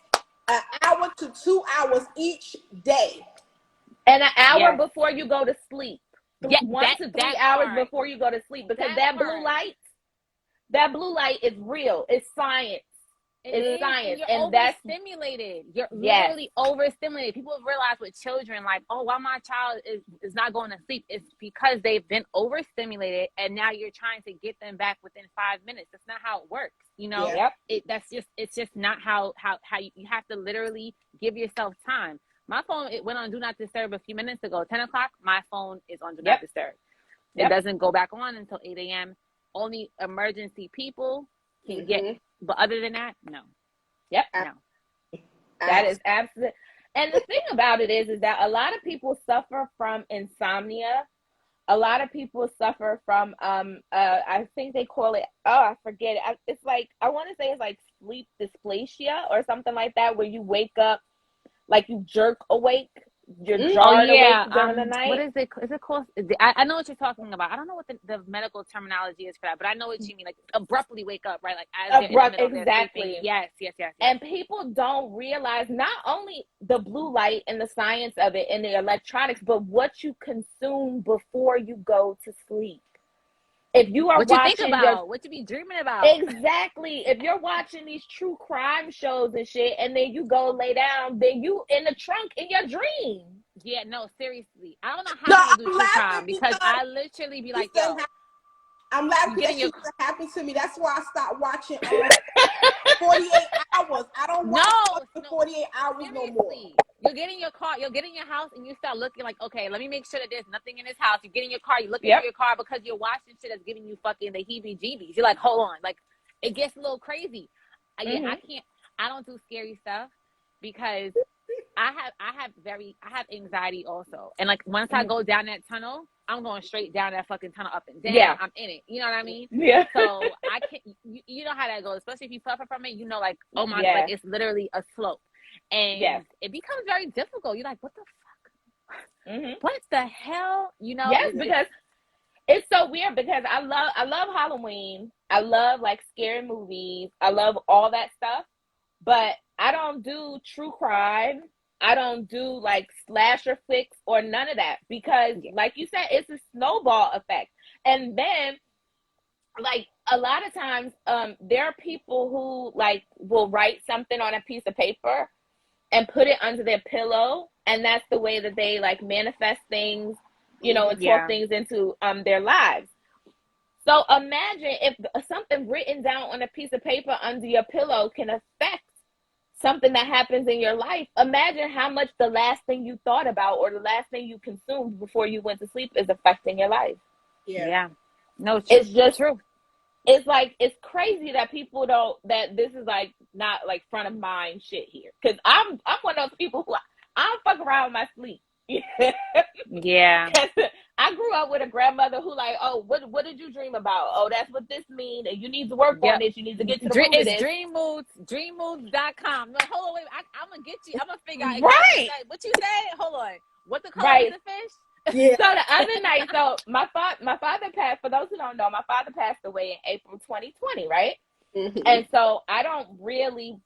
an hour to 2 hours each day. And an hour before you go to sleep. Yeah, 1 to 3 hours before you go to sleep. Because that blue light is real. It's science. It's science. You're and that's overstimulated. You're literally overstimulated. People realize with children, like, oh, why my child is not going to sleep? It's because they've been overstimulated, and now you're trying to get them back within 5 minutes. That's not how it works. You know, it's just not how you have to literally give yourself time. My phone, it went on Do Not Disturb a few minutes ago. 10 o'clock, my phone is on Do Not Disturb. It doesn't go back on until 8 a.m. Only emergency people can get, but other than that, no. Yep. No. That is absolute. And the thing about it is that a lot of people suffer from insomnia. A lot of people suffer from, I think they call it, I forget it. It's like, I want to say it's like sleep dysplasia or something like that, where you wake up, like you jerk awake. You're jarred awake during the night. What is it? Is it called? I know what you're talking about. I don't know what the medical terminology is for that, but I know what you mean. Like abruptly wake up, right? Like as exactly. Yes. And people don't realize not only the blue light and the science of it and the electronics, but what you consume before you go to sleep. If you are what you think about, what you be dreaming about. Exactly. If you're watching these true crime shows and shit, and then you go lay down, then you in the trunk in your dream. Yeah, no, seriously. I don't know how people do true crime, because I literally be like, yo. I'm laughing because that shit happened to me. That's why I stopped watching 48 hours. I don't watch 48 hours no more. you'll get in your car, you'll get in your house, and you start looking like, okay, let me make sure that there's nothing in this house. You get in your car, you look into your car because you're watching shit that's giving you fucking the heebie-jeebies. You're like, hold on, like it gets a little crazy. I don't do scary stuff because I have anxiety also, and like once I go down that tunnel, I'm going straight down that fucking tunnel, up and down. Yeah. I'm in it. You know what I mean? Yeah. So I can't. You know how that goes, especially if you suffer from it. You know, like, oh my, like it's literally a slope, and it becomes very difficult. You're like, what the fuck? What the hell? You know? Yes, because it's so weird because I love Halloween. I love like scary movies. I love all that stuff, but I don't do true crime. I don't do like slasher flicks or none of that because, like you said, it's a snowball effect. And then, like a lot of times, there are people who like will write something on a piece of paper and put it under their pillow, and that's the way that they like manifest things, you know, and talk things into their lives. So imagine if something written down on a piece of paper under your pillow can affect something that happens in your life. Imagine how much the last thing you thought about or the last thing you consumed before you went to sleep is affecting your life. Yeah. No, it's just true. It's like, it's crazy that people don't, that this is like not like front of mind shit here. Cause I'm one of those people who I don't fuck around with my sleep. Yeah. I grew up with a grandmother who like, oh, what did you dream about? Oh, that's what this means. And you need to work on this. You need to get to the root of this. Dreammoods.com. No, hold on, wait. I'm gonna get you. I'm gonna figure out exactly what you said. Hold on. What the color is the fish? Yeah. So the other night, so my father passed. For those who don't know, my father passed away in April 2020, right? And so I don't really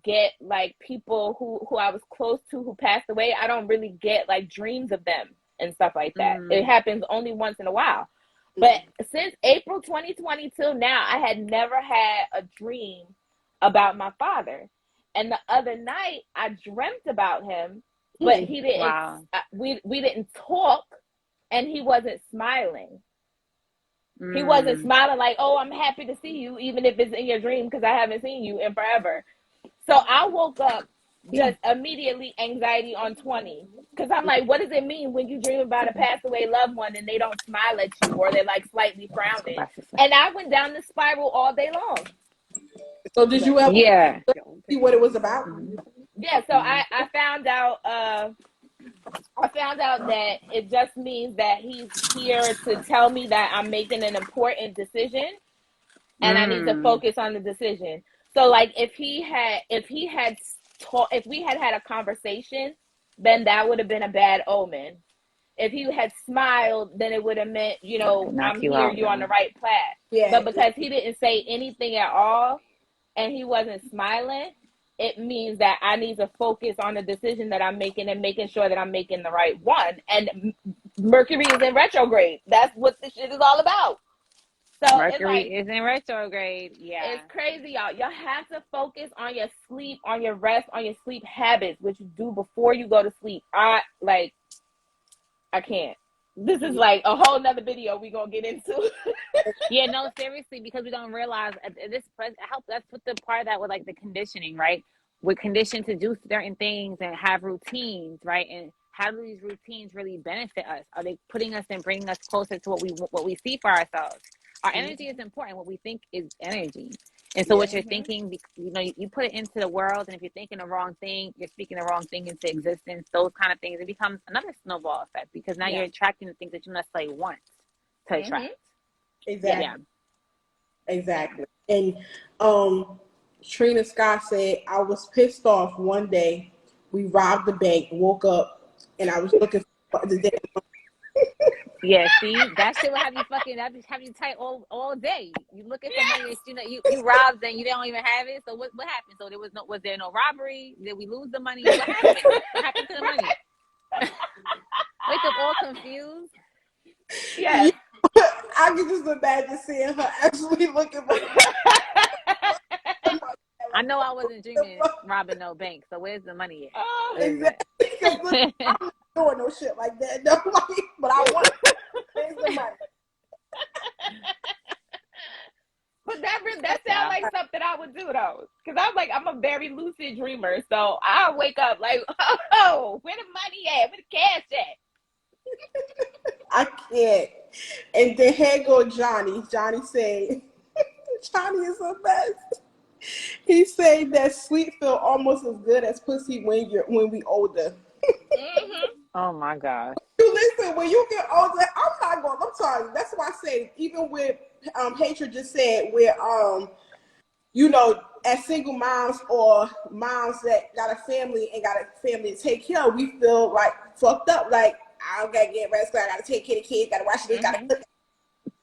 get like people who I was close to who passed away. I don't really get like dreams of them and stuff like that. It happens only once in a while. But since April 2020 till now, I had never had a dream about my father. And the other night, I dreamt about him, but he didn't. Wow. We didn't talk, and he wasn't smiling. He wasn't smiling like, oh, I'm happy to see you, even if it's in your dream, because I haven't seen you in forever. So I woke up just immediately anxiety on 20. Because I'm like, what does it mean when you dream about a passed away loved one and they don't smile at you or they're like slightly frowning? And I went down the spiral all day long. So did you ever see what it was about? Yeah, so I found out that it just means that he's here to tell me that I'm making an important decision and I need to focus on the decision. So like if we had had a conversation, then that would have been a bad omen. If he had smiled, then it would have meant, you know, I'm here, you're on the right path. Yeah. But because he didn't say anything at all and he wasn't smiling, it means that I need to focus on the decision that I'm making and making sure that I'm making the right one. And Mercury is in retrograde. That's what this shit is all about. So Mercury is in retrograde. Yeah. It's crazy, y'all. Y'all have to focus on your sleep, on your rest, on your sleep habits, which you do before you go to sleep. I can't. This is like a whole nother video we gonna get into. Yeah, no, seriously, because we don't realize this. That's what the part of that with like the conditioning, right? We're conditioned to do certain things and have routines, right? And how do these routines really benefit us? Are they putting us and bringing us closer to what we see for ourselves? Our energy is important. What we think is energy. And so what you're thinking, you know, you put it into the world, and if you're thinking the wrong thing, you're speaking the wrong thing into existence, those kind of things, it becomes another snowball effect because now you're attracting the things that you necessarily want to attract. Exactly. Yeah. Exactly. And Trina Scott said, I was pissed off one day. We robbed the bank, woke up, and I was looking for the damn money. Yeah, see, that shit will have you have you tight all day. You looking for money, you know, you robbed and you don't even have it. So what happened? So was there no robbery? Did we lose the money? What happened? What happened to the money? Wake up all confused. Yeah. I can just imagine seeing her actually looking for I know I wasn't dreaming robbing no bank. So where's the money at? Oh, exactly. I'm not doing no shit like that. No, but I want to. Where's the money? But that sounds like something I would do though, because I'm a very lucid dreamer, so I'll wake up like, oh, where the money at? Where the cash at? I can't. And then here go Johnny. Johnny said, Johnny is the best. He said that sleep feel almost as good as pussy when we older. Mm-hmm. Oh my gosh. You listen, when you get older, I'm sorry. That's why I say, even with hatred just said, where as single moms or moms that got a family and got a family to take care of, we feel like fucked up. Like, I don't gotta get rest, I gotta take care of the kids, gotta watch this, gotta cook.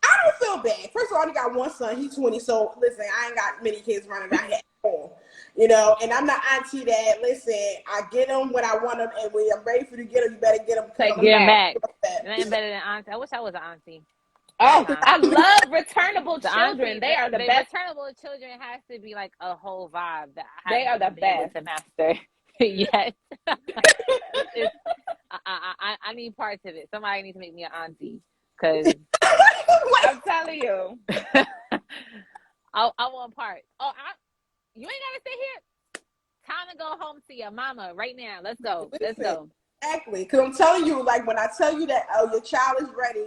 I don't feel bad. First of all, I only got one son. He's 20. So listen, I ain't got many kids running around here at home. And I'm not auntie that, listen, I get them when I want them, and when I'm ready for you to get them, you better get them. Take Get them back. back. Nothing better than auntie. I wish I was an auntie. Oh, I love returnable The children. auntie, They are the best. Returnable children has to be like a whole vibe that They are the best. to master. Yes. I need parts of it. Somebody needs to make me an auntie, because I'm telling you. I want parts. Oh, you ain't gotta stay here. Time to go home to your mama right now. Let's go. Let's go. Exactly, because I'm telling you, like when I tell you that, your child is ready.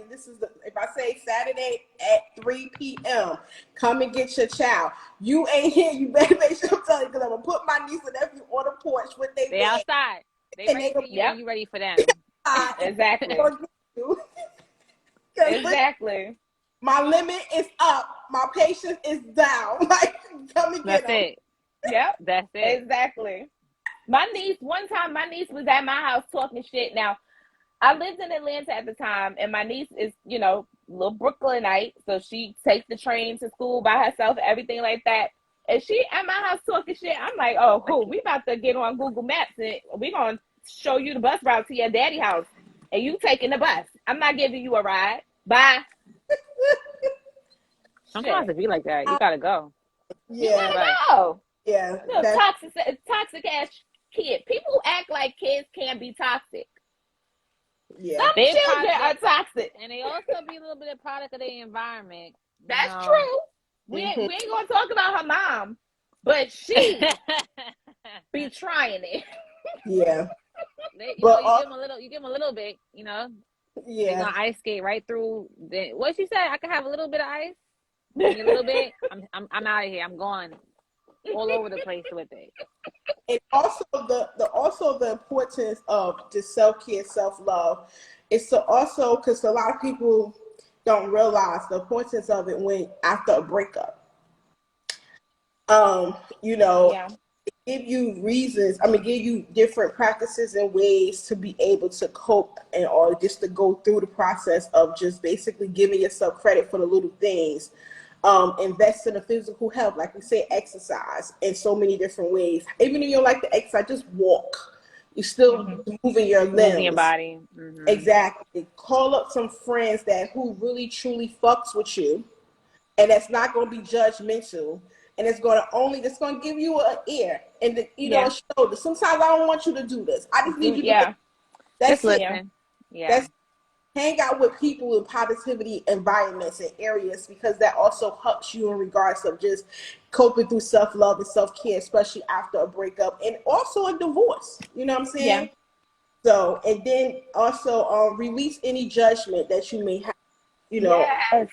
If I say Saturday at 3 p.m., come and get your child. You ain't here. You better make sure I'm telling you, because I'm gonna put my niece and nephew on the porch with they bag. Outside. They ready for you. And you ready for them. Exactly. Exactly. My limit is up. My patience is down. Like, come and get them. That's it. Yep. That's it. Exactly. One time my niece was at my house talking shit. Now, I lived in Atlanta at the time, and my niece is, little Brooklynite, so she takes the train to school by herself, everything like that. And she at my house talking shit. I'm like, oh, cool. We about to get on Google Maps, and we gonna show you the bus route to your daddy house, and you taking the bus. I'm not giving you a ride. Bye. Sometimes it be like that. You gotta go. Yeah. You gotta go. Yeah. Toxic ass kid. People who act like kids can be toxic. Yeah. Some children are toxic. And they also be a little bit of product of their environment. That's true. We ain't gonna talk about her mom, but she be trying it. Yeah. You give them a little bit, Yeah. They're gonna ice skate right through. What she said? I can have a little bit of ice. A little bit. I'm out of here. I'm going all over the place with it. And also the importance of just self-care, self-love. It's also because a lot of people don't realize the importance of it when after a breakup. Give you reasons. Give you different practices and ways to be able to cope or just to go through the process of just basically giving yourself credit for the little things. Invest in the physical health, like we say, exercise in so many different ways. Even if you don't like to exercise, just walk. You're still moving your limbs. Moving your body. Mm-hmm. Exactly. Call up some friends who really truly fucks with you, and that's not going to be judgmental, and it's going to give you an ear and a shoulder. Sometimes I don't want you to do this. I just need you to. That's just listen. Yeah. That's hang out with people in positivity environments and areas, because that also helps you in regards of just coping through self-love and self-care, especially after a breakup and also a divorce. You know what I'm saying? Yeah. So, and then also release any judgment that you may have, Yes.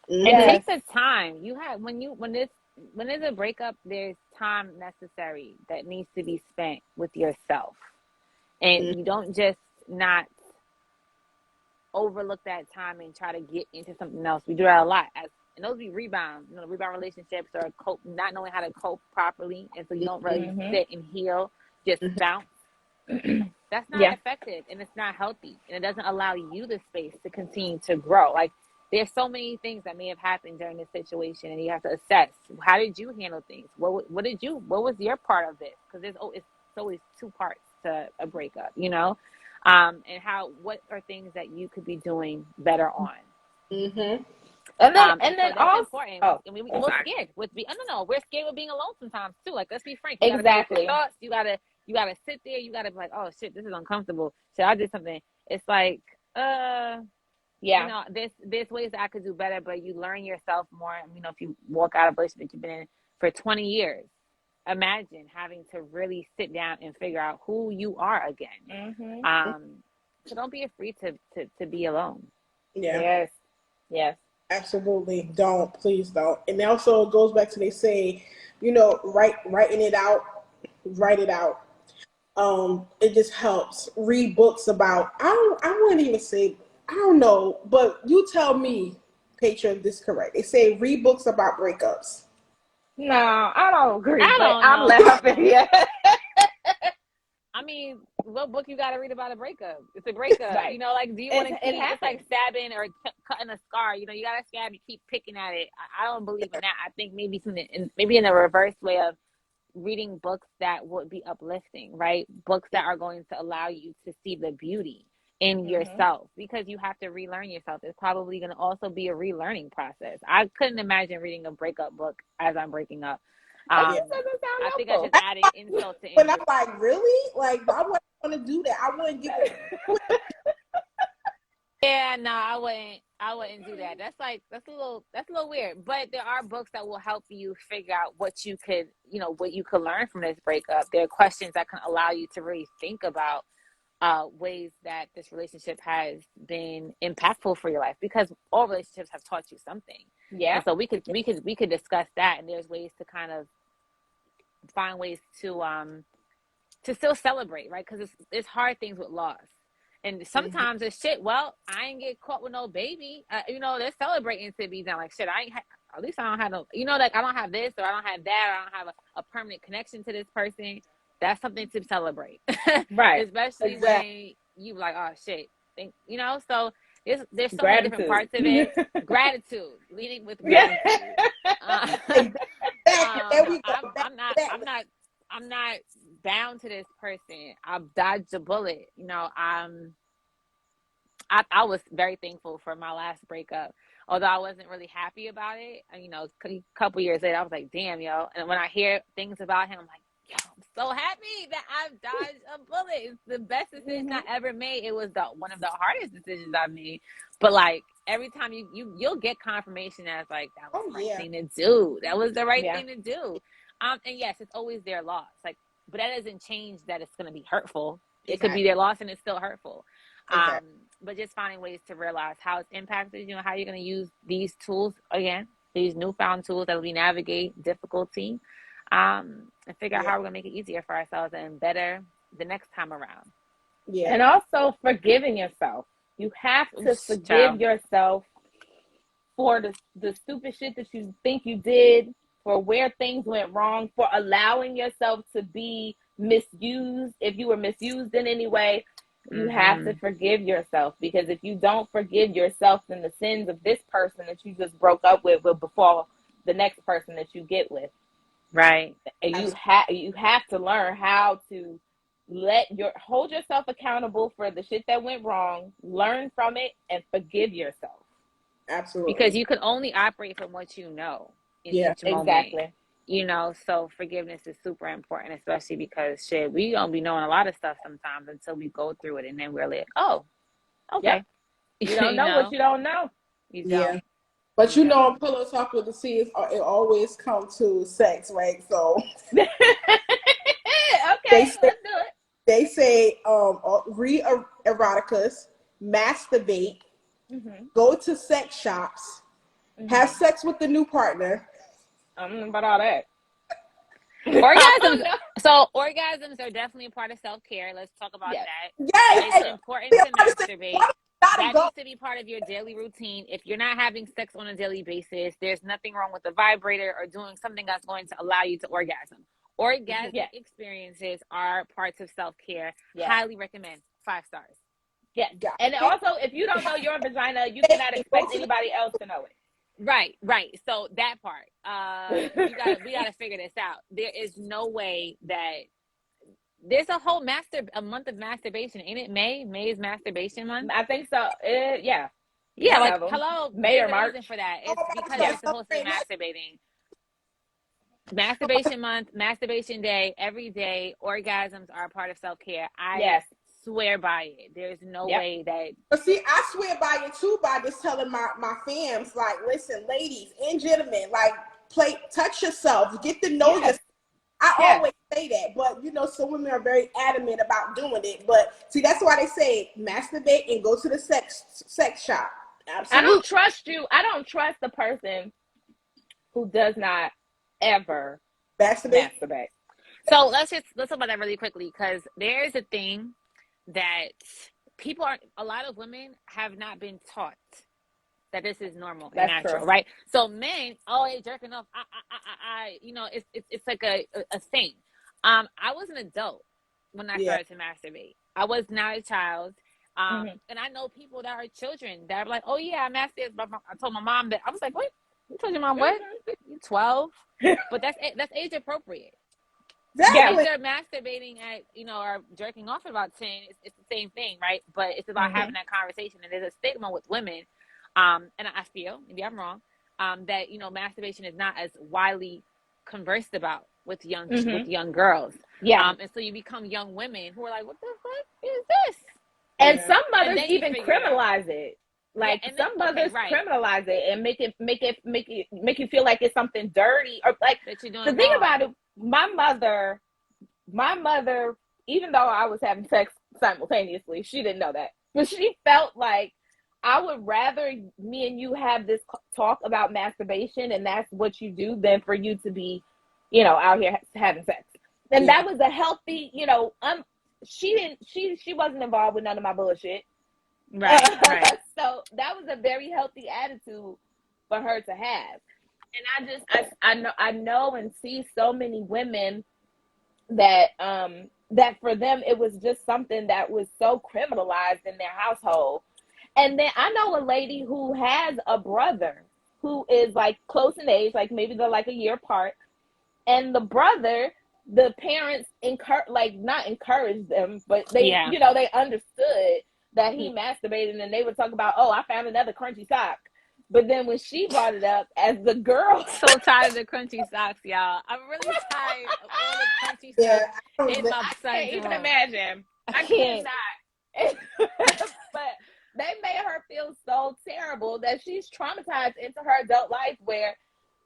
And take the time. You have when there's a breakup, there's time necessary that needs to be spent with yourself. And you don't just not overlook that time and try to get into something else. We do that a lot, and those be rebounds. Rebound relationships are not knowing how to cope properly, and so you don't really sit and heal, just bounce. That's not effective, and it's not healthy, and it doesn't allow you the space to continue to grow. Like, there's so many things that may have happened during this situation, and you have to assess, how did you handle things? What was your part of it? Because it's always two parts to a breakup, and what are things that you could be doing better on? And then so also important. We're scared with we're scared with being alone sometimes too. Like, let's be frank. You exactly. Thoughts. You gotta sit there. You gotta be like, oh shit, this is uncomfortable. So I did something. It's like, You know, there's ways that I could do better, but you learn yourself more. You know, if you walk out of a relationship that you've been in for 20 years, imagine having to really sit down and figure out who you are again. So don't be afraid to be alone. Yeah. Yes. Absolutely. Don't. Please don't. And also it goes back to they say, writing it out, write it out. It just helps. Read books about I wouldn't even say I don't know, but you tell me, Patron, if this is correct. They say read books about breakups. No, I don't agree, I but don't I'm know. I don't laughing. know. Yeah. I mean, what book you got to read about a breakup? It's a breakup. Right. You know, like, do you want to It keep, it's like happens. stabbing or cutting a scar. You know, you got to stab, you keep picking at it. I don't believe in that. I think maybe maybe in a reverse way of reading books that would be uplifting, right? Books that are going to allow you to see the beauty in yourself, because you have to relearn yourself. It's probably going to also be a relearning process. I couldn't imagine reading a breakup book as I'm breaking up. It just doesn't I sound think that's helpful. just adding insult to But I'm injury. like, really? Like, why would I want to do that? I wouldn't give it. Yeah, no, I wouldn't do that. That's a little weird. But there are books that will help you figure out what you could, what you could learn from this breakup. There are questions that can allow you to really think about ways that this relationship has been impactful for your life, because all relationships have taught you something. Yeah. And so we could discuss that, and there's ways to kind of find ways to still celebrate, right? Because it's hard things with loss. And sometimes it's shit. Well, I ain't get caught with no baby. They're celebrating to be done. Like, shit, at least I don't have no, like, I don't have this, or I don't have that, or I don't have a permanent connection to this person. That's something to celebrate. Right. Especially Exactly. when you like, oh shit. So there's so many different Gratitude. parts of it. Gratitude. Leading with Yeah. gratitude. Uh, There we go. I'm not bound to this person. I've dodged a bullet. I was very thankful for my last breakup, although I wasn't really happy about it. A couple years later, I was like, damn, yo. And when I hear things about him, I'm like, yo, I'm so happy that I've dodged a bullet. It's the best decision I ever made. It was one of the hardest decisions I've made. But like, every time you'll get confirmation that's like, that was the right thing to do. That was the right thing to do. And yes, it's always their loss. Like, but that doesn't change that it's going to be hurtful. It could be their loss and it's still hurtful. Exactly. But just finding ways to realize how it's impacted you, and how you're going to use these tools again, these newfound tools that we navigate difficulty, and figure out how we're going to make it easier for ourselves and better the next time around. Yeah. And also forgiving yourself. You have to forgive yourself for the stupid shit that you think you did, for where things went wrong, for allowing yourself to be misused. If you were misused in any way, you have to forgive yourself, because if you don't forgive yourself, then the sins of this person that you just broke up with will befall the next person that you get with. Right. And you have to learn how to hold yourself accountable for the shit that went wrong, learn from it, and forgive yourself. Absolutely. Because you can only operate from what you know in each moment. Exactly. So forgiveness is super important, especially because shit, we don't be knowing a lot of stuff sometimes until we go through it, and then we're like, oh, okay. Yep. You don't know what you don't know. You Yeah. don't. But on Pillow Talk with the C, it always comes to sex, right? So Okay, let's do it. They say read eroticas, masturbate, go to sex shops, have sex with the new partner. I don't know about all that. Orgasms. So orgasms are definitely a part of self-care. Let's talk about that. Yes. It's important to masturbate. That needs to be part of your daily routine. If you're not having sex on a daily basis, there's nothing wrong with a vibrator or doing something that's going to allow you to orgasm. Orgasmic experiences are parts of self-care. Highly recommend. 5 stars. Yeah. And also, if you don't know your vagina, you cannot expect anybody else to know it. Right. So that part, we gotta figure this out. There is no way that there's a whole a month of masturbation, ain't it? May is masturbation month. I think so. Yeah. Yeah. Like, hello, May or March. reason for that. It's because you're supposed to be masturbating. Masturbation month, masturbation day, every day. Orgasms are a part of self-care. I swear by it. There's no way that. But see, I swear by it too by just telling my fams, like, listen, ladies and gentlemen, like, touch yourself, get to know yourself. I always say that, but you know, some women are very adamant about doing it. But see, that's why they say masturbate and go to the sex shop. Absolutely. I don't trust you. I don't trust the person who does not ever masturbate. So let's talk about that really quickly, because there is a thing that a lot of women have not been taught that this is normal and natural, true. Right? So men, they jerking off. It's like a thing. I was an adult when I started to masturbate. I was not a child. And I know people that are children that are like, oh yeah, I masturbated. I told my mom that. I was like, what? You told your mom what? You 12? But that's age appropriate. Exactly. If they're masturbating at, or jerking off at about 10, it's the same thing, right? But it's about having that conversation. And there's a stigma with women, and I feel, maybe I'm wrong, that, masturbation is not as widely conversed about with young girls. Yeah. And so you become young women who are like, what the fuck is this? And some mothers even criminalize it. Like, some mothers criminalize it and make you feel like it's something dirty, or like, the thing about it, my mother, even though I was having sex simultaneously, she didn't know that, but she felt like I would rather me and you have this talk about masturbation and that's what you do than for you to be, out here having sex. And that was a healthy, she wasn't involved with none of my bullshit. Right. So that was a very healthy attitude for her to have. And I know and see so many women that for them it was just something that was so criminalized in their household. And then I know a lady who has a brother who is like close in age, like maybe they're like a year apart, and the brother, the parents not encouraged them, but they they understood that he masturbated, and they would talk about, oh, I found another crunchy sock. But then when she brought it up as the girl, so tired of the crunchy socks, y'all. I'm really tired of all the crunchy socks in my son's room. I can't even imagine. I cannot. But they made her feel so terrible that she's traumatized into her adult life where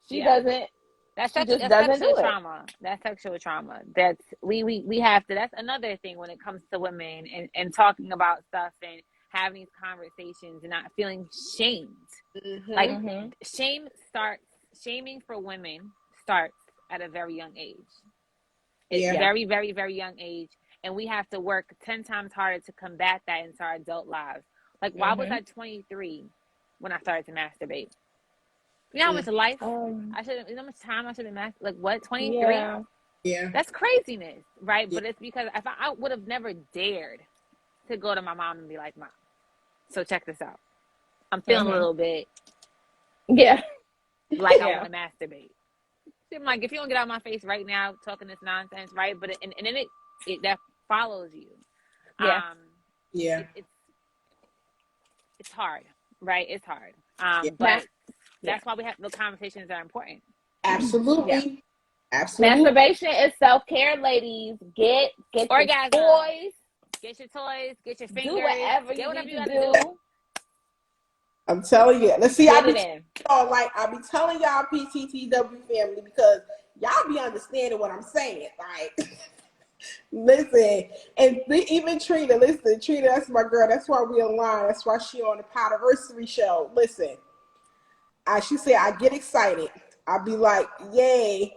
she doesn't. That's sexual trauma. That's sexual trauma. That's we have to. That's another thing when it comes to women and talking about stuff and having these conversations and not feeling shamed. Like shaming for women starts at a very young age. It's very, very, very young age, and we have to work 10 times harder to combat that into our adult lives. Like, why was I 23 when I started to masturbate? You know how much life how much time I should have masturbated? Like, what, 23? Yeah. That's craziness, right? But it's because if I would have never dared to go to my mom and be like, Mom, so check this out. I'm feeling a little bit like I want to masturbate. So I'm like, if you don't get out of my face right now talking this nonsense, right? But and then it that follows you. It's hard, right? It's hard. But that's why we have the conversations that are important. Absolutely. Absolutely. Masturbation is self-care, ladies. Get orgasm. Your toys. Get your toys. Get your fingers. Do whatever you need to do. I'm telling you. Let's see. I be telling y'all PTTW family because y'all be understanding what I'm saying. Like, listen, and even Trina. Listen, Trina, that's my girl. That's why we online. That's why she on the Powderversary show. Listen, she said I get excited. I'll be like, yay,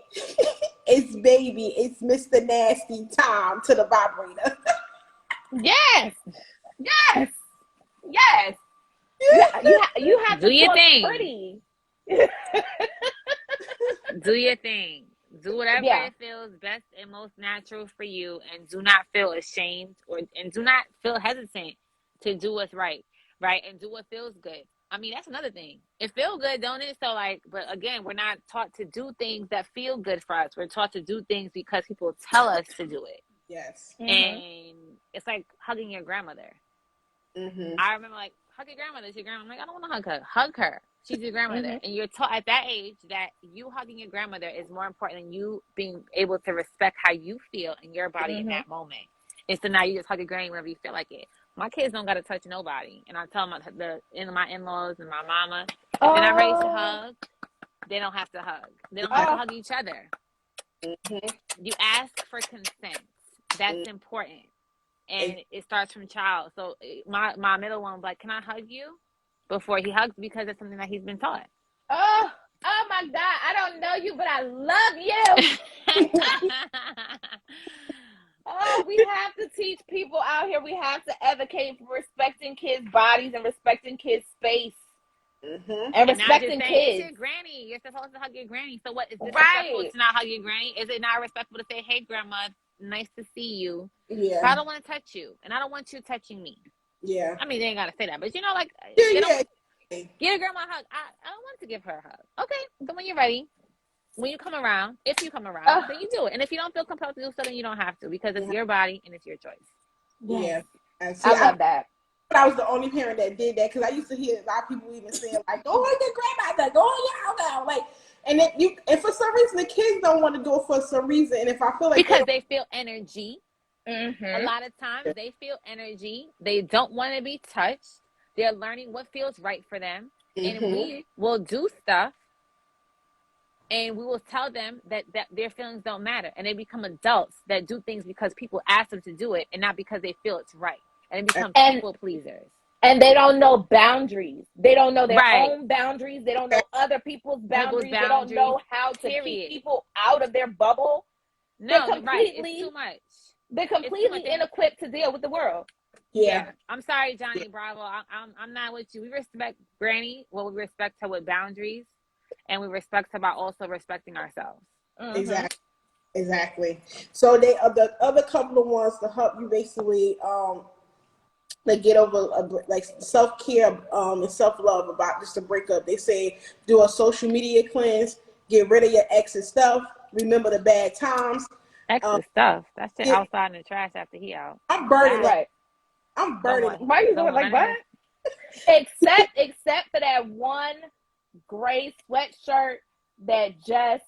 it's baby, it's Mr. Nasty time to the vibrator. Yes. You have to do your thing. Pretty. Do your thing. Do whatever it feels best and most natural for you, and do not feel ashamed and do not feel hesitant to do what's right, and do what feels good. I mean, that's another thing. It feels good, don't it? So, but again, we're not taught to do things that feel good for us. We're taught to do things because people tell us to do it. Yes. And it's like hugging your grandmother. I remember, like, hug your grandmother. It's your grandma. I'm like, I don't want to hug her. Hug her. She's your grandmother. And you're taught at that age that you hugging your grandmother is more important than you being able to respect how you feel in your body in that moment. It's so now you just hug your granny whenever you feel like it. My kids don't got to touch nobody. And I tell my in-laws and my mama, if they're not ready to hug, they don't have to hug. They don't have to hug each other. You ask for consent. That's important. And it starts from child. So my middle one was like, can I hug you? Before he hugs, because it's something that he's been taught. Oh my God. I don't know you, but I love you. Oh, we have to teach people out here. We have to advocate for respecting kids' bodies and respecting kids' space. And respecting kids. It's your granny. You're supposed to hug your granny. So what is disrespectful to not hug your granny? Is it not respectful to say, hey, grandma, nice to see you? Yeah. But I don't want to touch you. And I don't want you touching me. Yeah. I mean, they ain't got to say that. But, you know, like, give a grandma a hug. I don't want to give her a hug. Okay. But when you're ready, when you come around, if you come around, then you do it. And if you don't feel compelled to do so, then you don't have to, because it's your body and it's your choice. Yeah. I love that. But I was the only parent that did that, because I used to hear a lot of people even saying, like, go on your grandmother, go on your house. Like, and for some reason, the kids don't want to do it for some reason. And if I feel like because they feel energy. A lot of times they feel energy. They don't want to be touched. They're learning what feels right for them. And we will do stuff, and we will tell them that their feelings don't matter. And they become adults that do things because people ask them to do it and not because they feel it's right. And they become people pleasers. And they don't know boundaries. They don't know their own boundaries. They don't know other people's boundaries. They don't know how to keep people out of their bubble. No, it's too much. They're completely inequipped to deal with the world. Yeah. I'm sorry, Johnny Bravo. I'm not with you. We respect Granny. Well, we respect her with boundaries. And we respect her by also respecting ourselves. Exactly. So the other couple of ones to help you basically like get over like self-care and self-love about just a breakup. They say do a social media cleanse, get rid of your ex's stuff, remember the bad times. Ex's stuff. That shit outside in the trash after he out. I'm burning it. I'm burning it. Why are you doing like that? Except for that one gray sweatshirt that just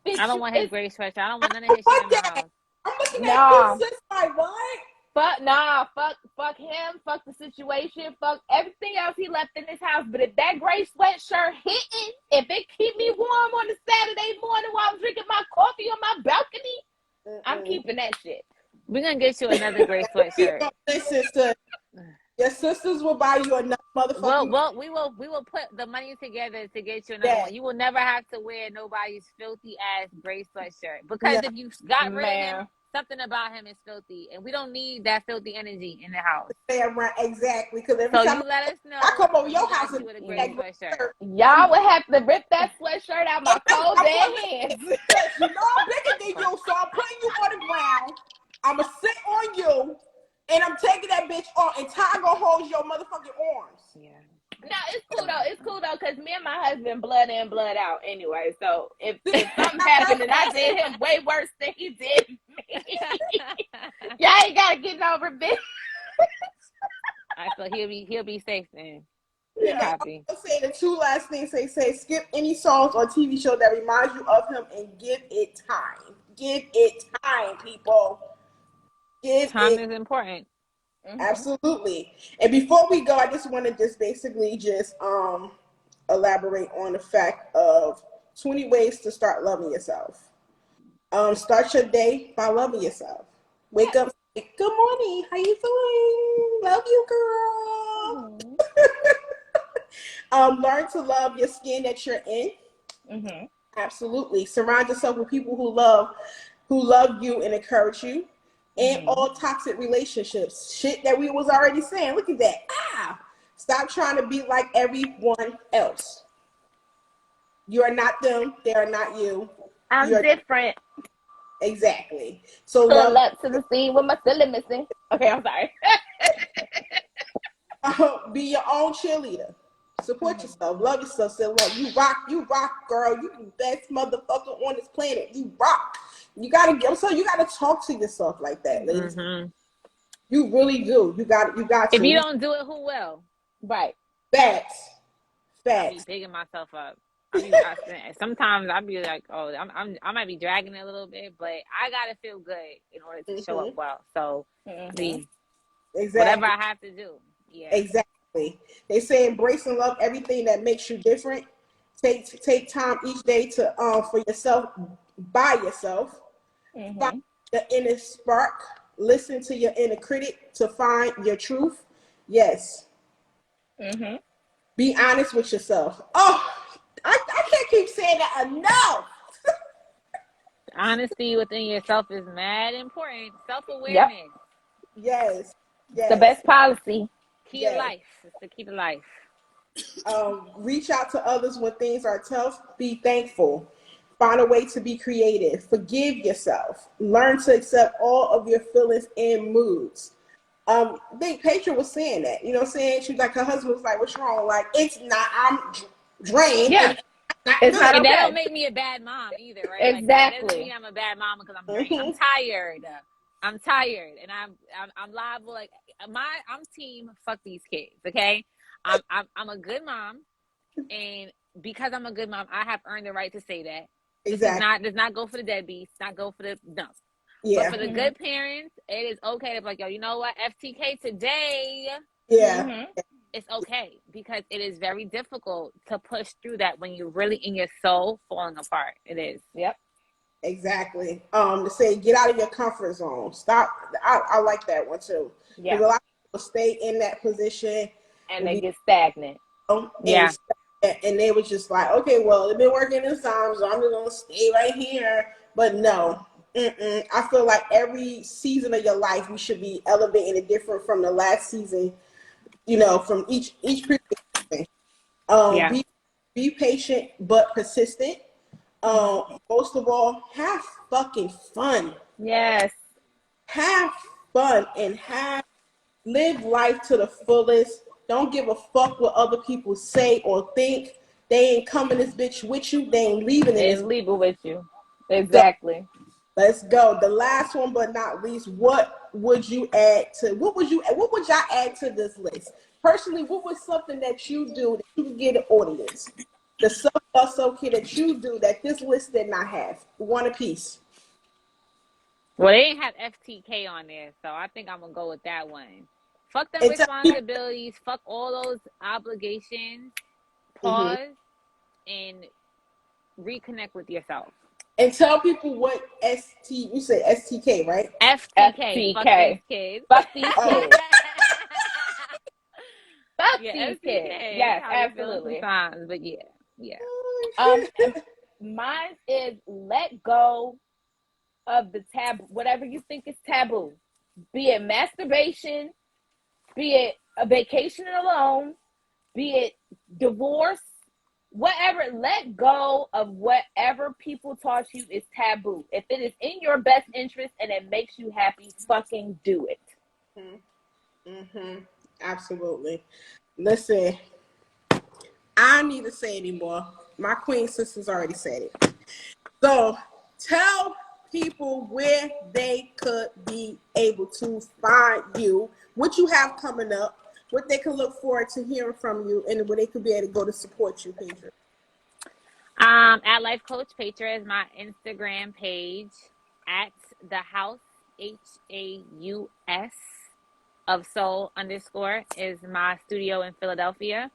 I don't want his gray sweatshirt. I don't want none of his shit in my house. I'm looking at this like what? Fuck him, fuck the situation, fuck everything else he left in his house. But if that gray sweatshirt hitting, if it keep me warm on a Saturday morning while I'm drinking my coffee on my balcony, I'm keeping that shit. We're gonna get you another gray sweatshirt. Your sisters will buy you another motherfucking. Well, we will put the money together to get you another one. You will never have to wear nobody's filthy ass gray sweatshirt, because if you got rid of him, something about him is filthy, and we don't need that filthy energy in the house. Yeah, right, exactly. Because every time you let us know, I come over your house with a gray sweatshirt. Y'all would have to rip that sweatshirt out my cold dead hands. You know I'm bigger than you, so I'm putting you on the ground. I'ma sit on you, and I'm taking that bitch off, and Ty gonna hold your motherfucking arms. Yeah. No, it's cool though, because me and my husband blood in, blood out anyway. So if something happened and I did him way worse than he did me, y'all ain't gotta get over bitch. All right, so he'll be safe then. Happy. I'll say the two last things they say: skip any songs or TV show that reminds you of him, and give it time. Give it time, people. Time is important. Absolutely. And before we go, I just want to basically elaborate on the fact of 20 ways to start loving yourself. Start your day by loving yourself. Wake up, say, good morning, how you doing? Love you, girl. Learn to love your skin that you're in. Absolutely. Surround yourself with people who love you and encourage you. And all toxic relationships. Shit that we was already saying. Look at that. Stop trying to be like everyone else. You are not them. They are not you. I'm different. Exactly. So pull up to the scene with my silly missing. Okay, I'm sorry. Be your own cheerleader. Support yourself. Love yourself. Say, look, you rock, girl. You the best motherfucker on this planet. You rock. You gotta talk to yourself like that, ladies. You really do. You got to. If you don't do it, who will? Right. Facts. I be bigging myself up. Sometimes I'll be like, oh, I might be dragging it a little bit, but I gotta feel good in order to show up well. So, the whatever Exactly. I have to do, yeah, Exactly. They say embrace and love everything that makes you different. Take time each day to for yourself, by yourself. Find the inner spark. Listen to your inner critic to find your truth. Yes. Be honest with yourself. Oh, I can't keep saying that enough. honesty within yourself is mad important. Self Yep. awareness, Yes. The Yes. best policy. key to Yes. life. It's the key to life. Reach out to others when things are tough. Be thankful. Find a way to be creative. Forgive yourself. Learn to accept all of your feelings and moods. I think Petra was saying that. You know what I'm saying? She was like, her husband was like, what's wrong? Like, it's not, I'm drained Yeah. and not It's good. not And that okay. don't make me a bad mom either, right? Like that doesn't Exactly. mean I'm a bad mom because I'm drained. I'm tired. I'm tired, and I'm liable. Like I'm team. Fuck these kids. Okay, I'm a good mom, and because I'm a good mom, I have earned the right to say that. This is Exactly. not does not go for the deadbeats. Not go for the no. But Yeah. for the good parents, it is okay to be like, yo, you know what? FTK today. Yeah. It's okay because it is very difficult to push through that when you're really in your soul falling apart. It is. Yep. Exactly. To say get out of your comfort zone. Stop. I like that one too. Yeah. Because a lot of people stay in that position And they get stagnant. Yeah. and they were just like, okay, well, they've been working in Psalms, so I'm just gonna stay right here. But no, I feel like every season of your life, you should be elevating it different from the last season. You know, from each previous season. Yeah. Be patient but persistent. Most of all, have fucking fun. Yes. Have fun and live life to the fullest. Don't give a fuck what other people say or think. They ain't coming this bitch with you. They ain't leaving in this. And leave it with you. So Exactly. let's go. The last one, but not least, what would you add to? What would y'all add to this list? Personally, what was something that you do that you could get an audience? The self care that you do that this list did not have. One apiece. Well, they didn't have FTK on there, so I think I'm gonna go with that one. Fuck them And tell people, responsibilities. Fuck all those obligations. mhm. Pause and reconnect with yourself. And tell people what you said STK, right? FTK. Fuck these FTK. kids. Fuck these Oh, kids. Fuck Yeah, these kids. FTK. That's Yes, how I be feeling absolutely. sometimes. But yeah, yeah. And mine is let go of the taboo, whatever you think is taboo, be it masturbation, be it a vacation alone, be it divorce, whatever. Let go of whatever people taught you is taboo. If it is in your best interest and it makes you happy, fucking do it. Absolutely. Listen, I need to say anymore. My queen sisters already said it. So tell people where they could be able to find you, what you have coming up, what they can look forward to hearing from you, and where they could be able to go to support you, Pedro. At Life Coach Petra is my Instagram page. At the house HAUS of Soul _ is my studio in Philadelphia.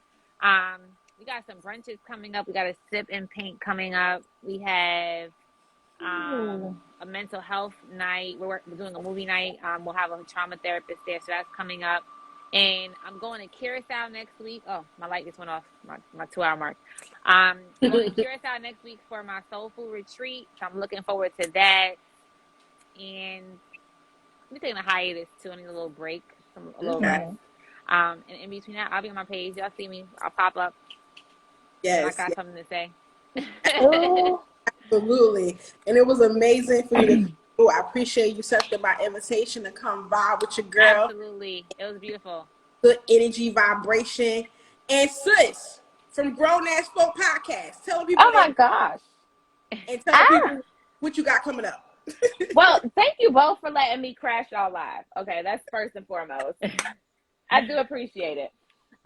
We got some brunches coming up. We got a sip and paint coming up. We have a mental health night. We're doing a movie night. We'll have a trauma therapist there, so that's coming up. And I'm going to Curacao next week. Oh, my light just went off, my 2-hour mark. Going to Curacao next week for my soul food retreat. So I'm looking forward to that. And I'm taking a hiatus too. I need a little break, a little rest. And in between that, I'll be on my page. Y'all see me. I'll pop up. Yes, I got something to say. absolutely. And it was amazing for you to come through. I appreciate you accepting my invitation to come by with your girl. Absolutely. It was beautiful. Good energy, vibration. And sis, from Grown Ass Folk Podcast, telling people Oh my gosh. and telling people what you got coming up. Well, thank you both for letting me crash y'all live. Okay, that's first and foremost. I do appreciate it.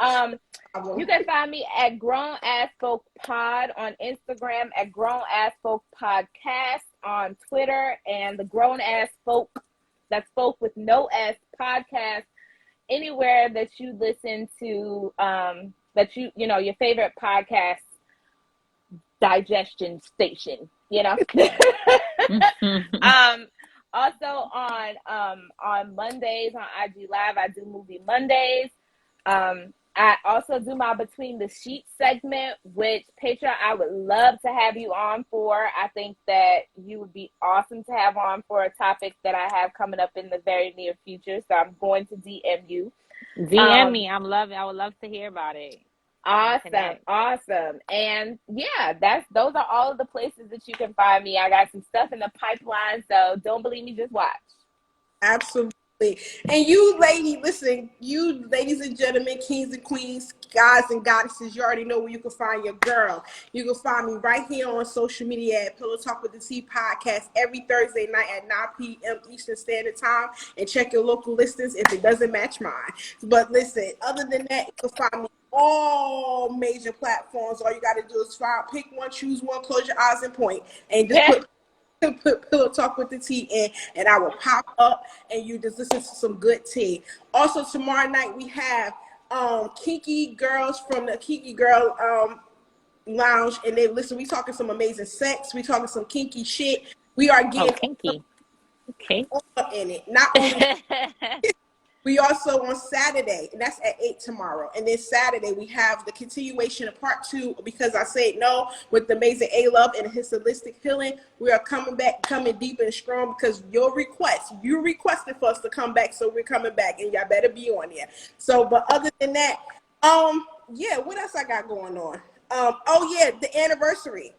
You can find me at Grown Ass Folk Pod on Instagram, at Grown Ass Folk Podcast on Twitter, and the Grown Ass Folk, that's folk with no S podcast, anywhere that you listen to, that you know, your favorite podcast digestion station, you know. Also on Mondays on IG Live, I do Movie Mondays. I also do my Between the Sheets segment, which Patreon I would love to have you on for. I think that you would be awesome to have on for a topic that I have coming up in the very near future. So I'm going to DM you. DM me. I would love to hear about it. Awesome. And yeah, those are all of the places that you can find me. I got some stuff in the pipeline, so don't believe me, just watch. Absolutely. And you ladies and gentlemen, kings and queens, guys and goddesses, you already know where you can find your girl. You can find me right here on social media at Pillow Talk with the T podcast every Thursday night at 9 p.m. Eastern Standard Time, and check your local listings if it doesn't match mine. But listen, other than that, you can find me all major platforms. All you got to do is pick one, choose one, close your eyes and point, and just put Pillow Talk with the T in, and I will pop up and you just listen to some good tea. Also tomorrow night we have Kinky Girls from the Kinky Girl Lounge, and we talking some amazing sex, we talking some kinky shit. We are getting kinky. Okay. In it. Not only we also on Saturday, and that's at 8 tomorrow. And then Saturday, we have the continuation of part 2, because I said no, with the amazing A-Love and his holistic healing. We are coming deep and strong, because you requested for us to come back, so we're coming back, and y'all better be on there. So, but other than that, what else I got going on? The anniversary.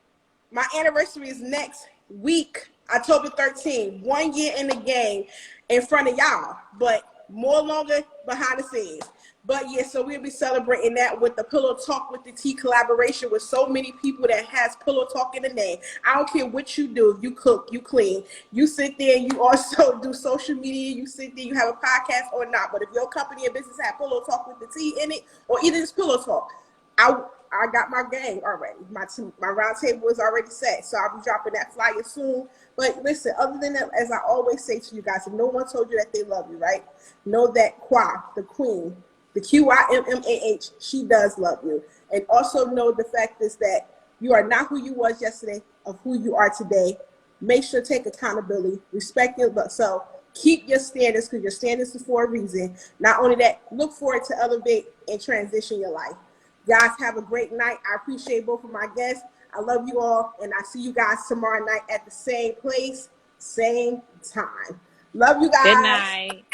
My anniversary is next week, October 13th. 1 year in the game in front of y'all, but more longer behind the scenes. But yeah, so we'll be celebrating that with the Pillow Talk with the T collaboration with so many people that has Pillow Talk in the name. I don't care what you do. You cook, you clean, you sit there, and you also do social media, you sit there, you have a podcast or not. But if your company or business have Pillow Talk with the T in it, or either it's Pillow Talk, I got my game already. My round table is already set, so I'll be dropping that flyer soon. But listen, other than that, as I always say to you guys, if no one told you that they love you, right? Know that Qua, the queen, the QIMMAH, she does love you. And also know the fact is that you are not who you was yesterday, of who you are today. Make sure to take accountability, respect yourself, keep your standards, because your standards is for a reason. Not only that, look forward to elevate and transition your life. Guys, have a great night. I appreciate both of my guests. I love you all, and I see you guys tomorrow night at the same place, same time. Love you guys. Good night.